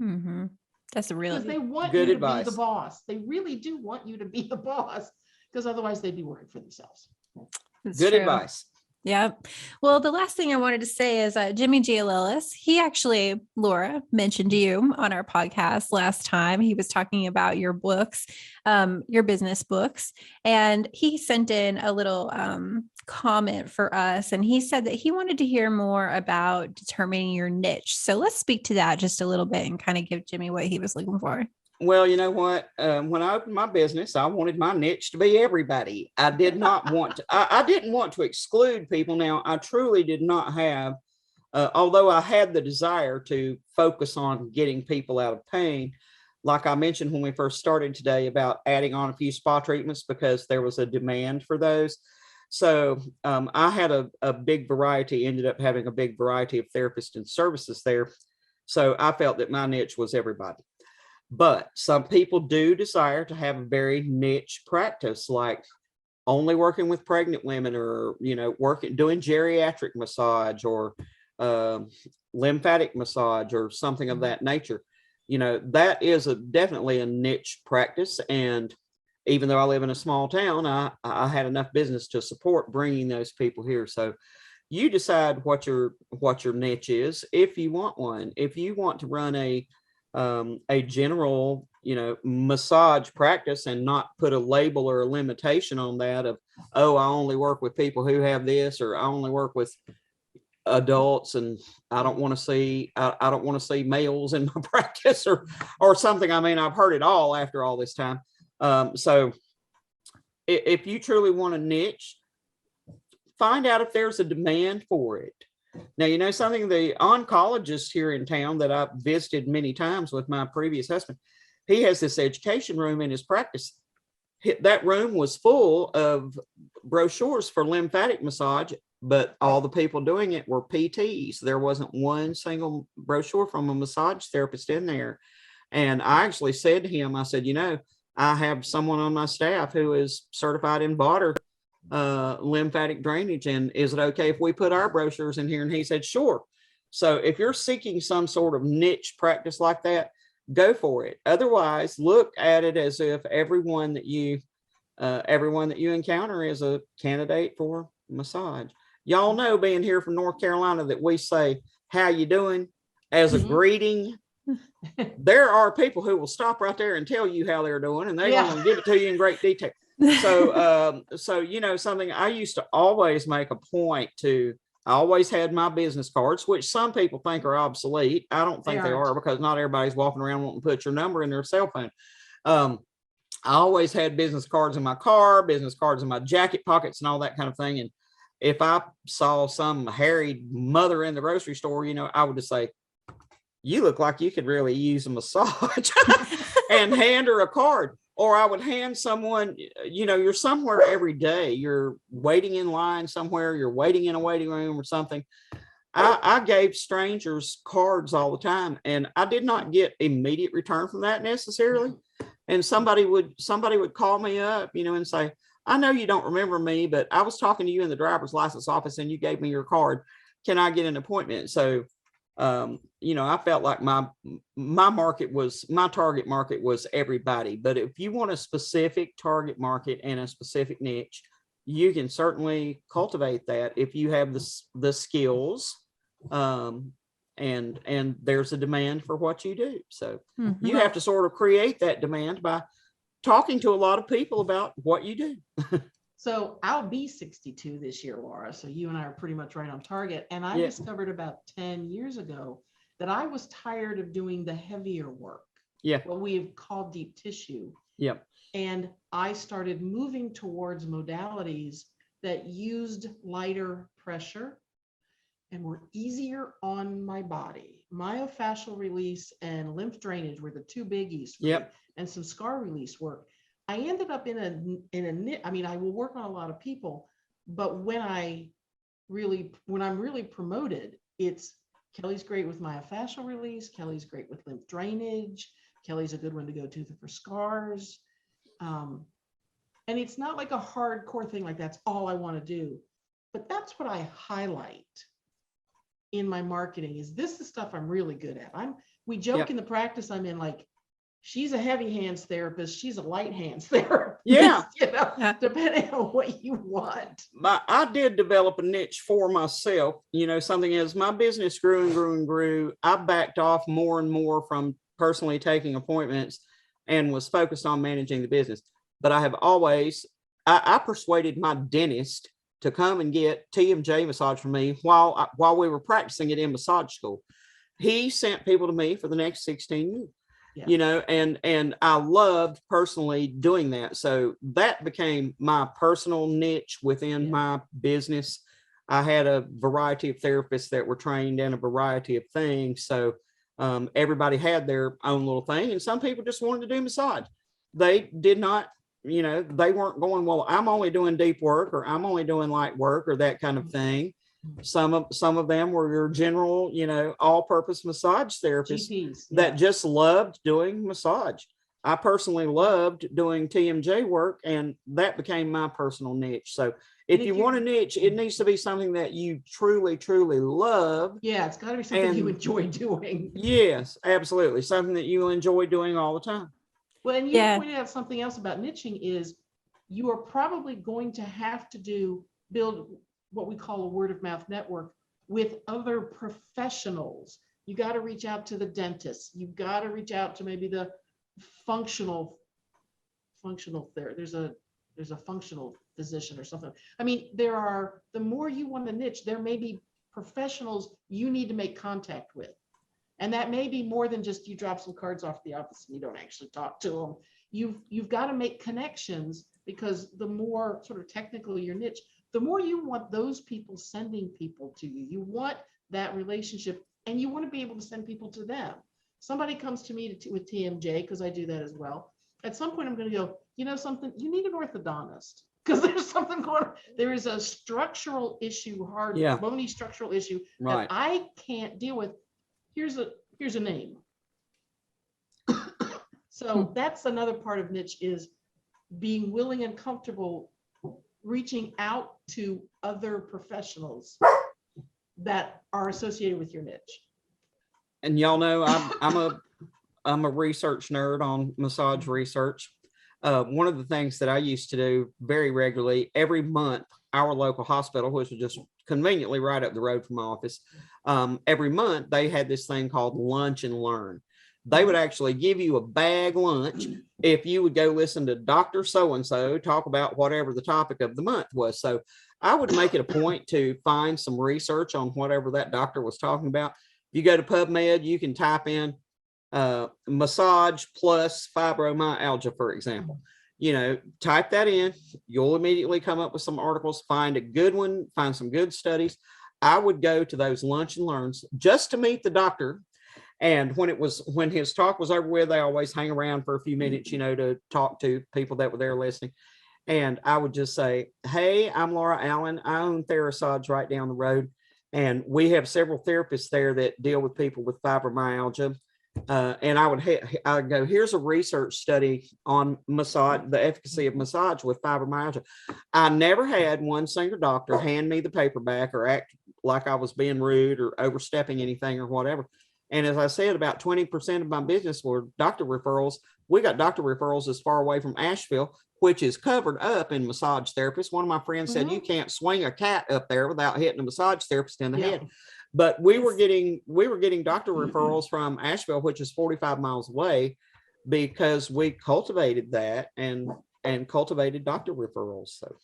Mm-hmm. That's a Because really they want good you advice. to be the boss. They really do want you to be the boss, because otherwise they'd be working for themselves. That's Good true. advice. Yep. Well, the last thing I wanted to say is Jimmy G. Lillis, he actually, Laura, mentioned you on our podcast last time. He was talking about your books, your business books, and he sent in a little comment for us. And he said that he wanted to hear more about determining your niche. So let's speak to that just a little bit and kind of give Jimmy what he was looking for. Well, you know what? When I opened my business, I wanted my niche to be everybody. I did not want to, I didn't want to exclude people. Now, I truly did not have, although I had the desire to focus on getting people out of pain, like I mentioned when we first started today about adding on a few spa treatments because there was a demand for those. So I had a big variety, ended up having a big variety of therapists and services there. So I felt that my niche was everybody. But some people do desire to have a very niche practice, like only working with pregnant women, or, you know, doing geriatric massage or lymphatic massage or something of that nature. You know, that is definitely a niche practice. And even though I live in a small town, I had enough business to support bringing those people here. So you decide what your niche is, if you want one. If you want to run a general, you know, massage practice and not put a label or a limitation on that of, oh, I only work with people who have this, or I only work with adults and I don't want to see, I don't want to see males in my practice or something. I mean, I've heard it all after all this time. So if you truly want a niche, find out if there's a demand for it. Now, you know something, the oncologist here in town that I've visited many times with my previous husband, he has this education room in his practice. That room was full of brochures for lymphatic massage, but all the people doing it were PTs. There wasn't one single brochure from a massage therapist in there. And I actually said to him, I said, you know, I have someone on my staff who is certified in Botter lymphatic drainage, and is it okay if we put our brochures in here? And he said, sure. So if you're seeking some sort of niche practice like that, go for it. Otherwise, look at it as if everyone that you encounter is a candidate for massage. Y'all know, being here from North Carolina, that we say, how you doing as a greeting. There are people who will stop right there and tell you how they're doing, and they're going to give it to you in great detail. So you know something, I used to always make a point to, I always had my business cards, which some people think are obsolete. I don't think they are, because not everybody's walking around wanting to put your number in their cell phone. I always had business cards in my car, business cards in my jacket pockets and all that kind of thing. And if I saw some harried mother in the grocery store, you know, I would just say, you look like you could really use a massage, and hand her a card. Or I would hand someone, you know, you're somewhere every day, you're waiting in line somewhere, you're waiting in a waiting room or something. I gave strangers cards all the time, and I did not get immediate return from that necessarily. And somebody would call me up, you know, and say, I know you don't remember me, but I was talking to you in the driver's license office and you gave me your card. Can I get an appointment? So I felt like my target market was everybody. But if you want a specific target market and a specific niche, you can certainly cultivate that if you have the skills, and there's a demand for what you do. So you have to sort of create that demand by talking to a lot of people about what you do. So I'll be 62 this year, Laura. So you and I are pretty much right on target. And I discovered about 10 years ago that I was tired of doing the heavier work. Yeah. What we've called deep tissue. Yep. And I started moving towards modalities that used lighter pressure and were easier on my body. Myofascial release and lymph drainage were the two biggies. And some scar release work. I ended up in a I mean, I will work on a lot of people, but when I'm really promoted, it's Kelly's great with myofascial release. Kelly's great with lymph drainage. Kelly's a good one to go to for scars. And it's not like a hardcore thing, like that's all I want to do, but that's what I highlight in my marketing. Is this the stuff I'm really good at? We joke in the practice I'm in, like, she's a heavy hands therapist, she's a light hands therapist. Yeah. Depending on what you want. I did develop a niche for myself. Something as my business grew and grew and grew, I backed off more and more from personally taking appointments and was focused on managing the business. But I have always, I persuaded my dentist to come and get TMJ massage from me while we were practicing it in massage school. He sent people to me for the next 16 years. Yeah. And I loved personally doing that. So that became my personal niche within my business. I had a variety of therapists that were trained in a variety of things. So everybody had their own little thing. And some people just wanted to do massage. They did not, they weren't going, well, I'm only doing deep work, or I'm only doing light work, or that kind of thing. Some of them were your general, all-purpose massage therapists GPs, that just loved doing massage. I personally loved doing TMJ work, and that became my personal niche. So if you want a niche, it needs to be something that you truly, truly love. Yeah, it's got to be something you enjoy doing. Yes, absolutely. Something that you enjoy doing all the time. Well, and you pointed out something else about niching is you are probably going to have to build what we call a word of mouth network with other professionals. You got to reach out to the dentist. You've got to reach out to maybe the functional there. There's a functional physician or something. I mean, the more you want to niche, there may be professionals you need to make contact with. And that may be more than just you drop some cards off the office and you don't actually talk to them. You've got to make connections, because the more sort of technical your niche, the more you want those people sending people to you. You want that relationship, and you want to be able to send people to them. Somebody comes to me with TMJ, because I do that as well. At some point, I'm going to go, something, you need an orthodontist, because there's something going on. There is a structural issue, bony structural issue that I can't deal with. Here's a name. So that's another part of niche, is being willing and comfortable reaching out to other professionals that are associated with your niche. And y'all know I'm a research nerd on massage research. One of the things that I used to do very regularly, every month, our local hospital, which was just conveniently right up the road from my office, every month they had this thing called Lunch and Learn. They would actually give you a bag lunch if you would go listen to Dr. So-and-so talk about whatever the topic of the month was. So I would make it a point to find some research on whatever that doctor was talking about. If you go to PubMed, you can type in massage plus fibromyalgia, for example. Type that in. You'll immediately come up with some articles, find a good one, find some good studies. I would go to those Lunch and Learns just to meet the doctor. And when his talk was over with, they always hang around for a few minutes, to talk to people that were there listening. And I would just say, hey, I'm Laura Allen. I own Therasage right down the road. And we have several therapists there that deal with people with fibromyalgia. And I would go, here's a research study on massage, the efficacy of massage with fibromyalgia. I never had one single doctor hand me the paperback or act like I was being rude or overstepping anything or whatever. And as I said, about 20% of my business were doctor referrals. We got doctor referrals as far away from Asheville, which is covered up in massage therapists. One of my friends said, you can't swing a cat up there without hitting a massage therapist in the head. But we were getting doctor referrals from Asheville, which is 45 miles away, because we cultivated that and cultivated doctor referrals. So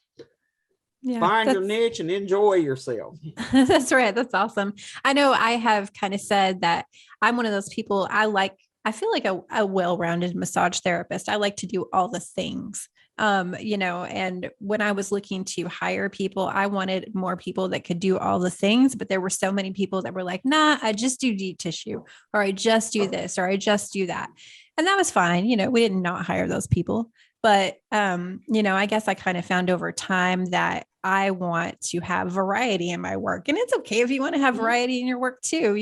find your niche and enjoy yourself. That's right. That's awesome. I know I have kind of said that I'm one of those people. I feel like a well-rounded massage therapist. I like to do all the things. And when I was looking to hire people, I wanted more people that could do all the things, but there were so many people that were like, nah, I just do deep tissue, or I just do this, or I just do that. And that was fine. We did not hire those people, but, I guess I kind of found over time that I want to have variety in my work, and it's okay if you want to have variety in your work too.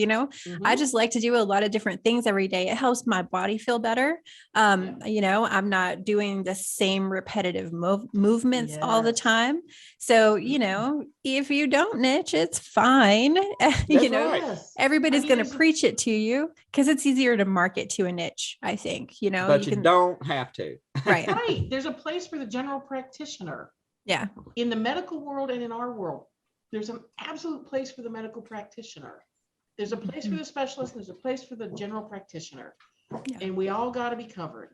I just like to do a lot of different things every day. It helps my body feel better. I'm not doing the same repetitive movements all the time. So, if you don't niche, it's fine. Everybody's going to preach it to you because it's easier to market to a niche, I think, but you don't have to. Right. Right. There's a place for the general practitioner. Yeah. In the medical world and in our world, there's an absolute place for the medical practitioner. There's a place for the specialist. There's a place for the general practitioner. Yeah. And we all got to be covered.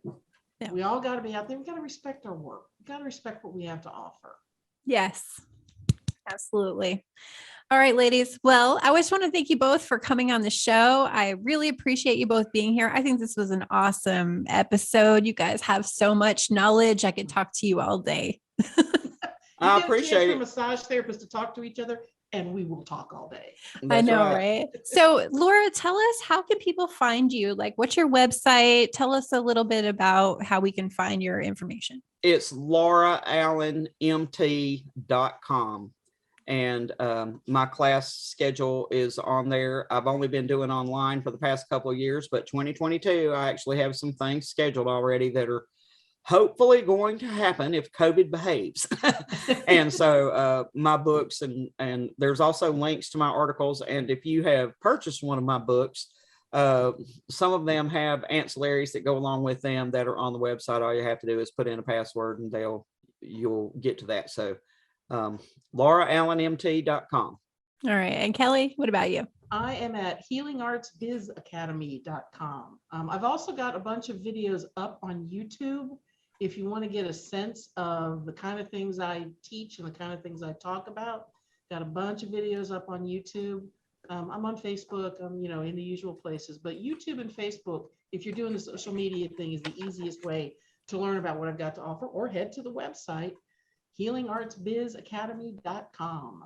Yeah. We all got to be out there. We got to respect our work. We got to respect what we have to offer. Yes, absolutely. All right, ladies. Well, I just want to thank you both for coming on the show. I really appreciate you both being here. I think this was an awesome episode. You guys have so much knowledge. I could talk to you all day. I appreciate it. For massage therapists to talk to each other, and we will talk all day. I know, right? So, Laura, tell us, how can people find you? Like, what's your website? Tell us a little bit about how we can find your information. It's lauraallenmt.com. And my class schedule is on there. I've only been doing online for the past couple of years, but 2022, I actually have some things scheduled already that are hopefully going to happen if COVID behaves. And so my books, and there's also links to my articles. And if you have purchased one of my books, some of them have ancillaries that go along with them that are on the website. All you have to do is put in a password and you'll get to that. So lauraallenmt.com. All right. And Kelly, what about you? I am at healingartsbizacademy.com. I've also got a bunch of videos up on YouTube. If you want to get a sense of the kind of things I teach and the kind of things I talk about, got a bunch of videos up on YouTube. I'm on Facebook, in the usual places, but YouTube and Facebook, if you're doing the social media thing, is the easiest way to learn about what I've got to offer, or head to the website, healingartsbizacademy.com.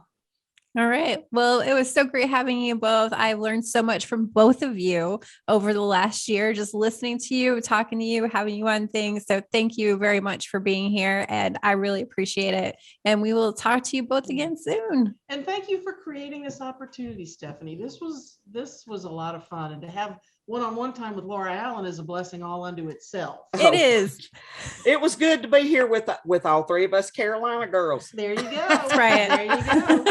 All right. Well, it was so great having you both. I learned so much from both of you over the last year, just listening to you, talking to you, having you on things. So thank you very much for being here. And I really appreciate it. And we will talk to you both again soon. And thank you for creating this opportunity, Stephanie. This was a lot of fun. And to have one-on-one time with Laura Allen is a blessing all unto itself. It is. It was good to be here with all three of us Carolina girls. There you go. That's right. There you go.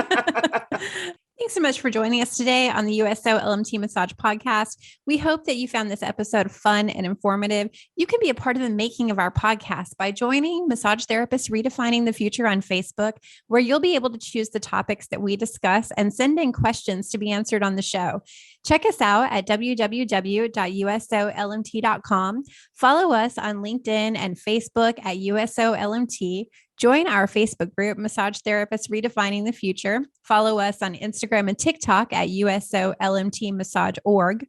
Thanks so much for joining us today on the USOLMT Massage Podcast. We hope that you found this episode fun and informative. You can be a part of the making of our podcast by joining Massage Therapists Redefining the Future on Facebook, where you'll be able to choose the topics that we discuss and send in questions to be answered on the show. Check us out at www.usolmt.com. Follow us on LinkedIn and Facebook at USOLMT. Join our Facebook group, Massage Therapists Redefining the Future. Follow us on Instagram and TikTok at USOLMTmassage.org.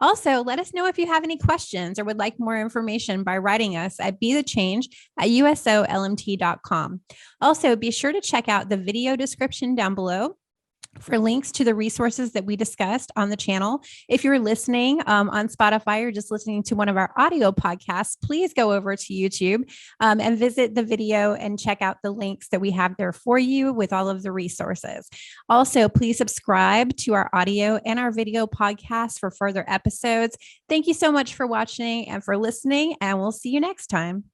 Also, let us know if you have any questions or would like more information by writing us at bethechange@USOLMT.com. Also, be sure to check out the video description down below. for links to the resources that we discussed on the channel. If you're listening on Spotify or just listening to one of our audio podcasts, please go over to YouTube and visit the video and check out the links that we have there for you with all of the resources. Also, please subscribe to our audio and our video podcast for further episodes. Thank you so much for watching and for listening, and we'll see you next time.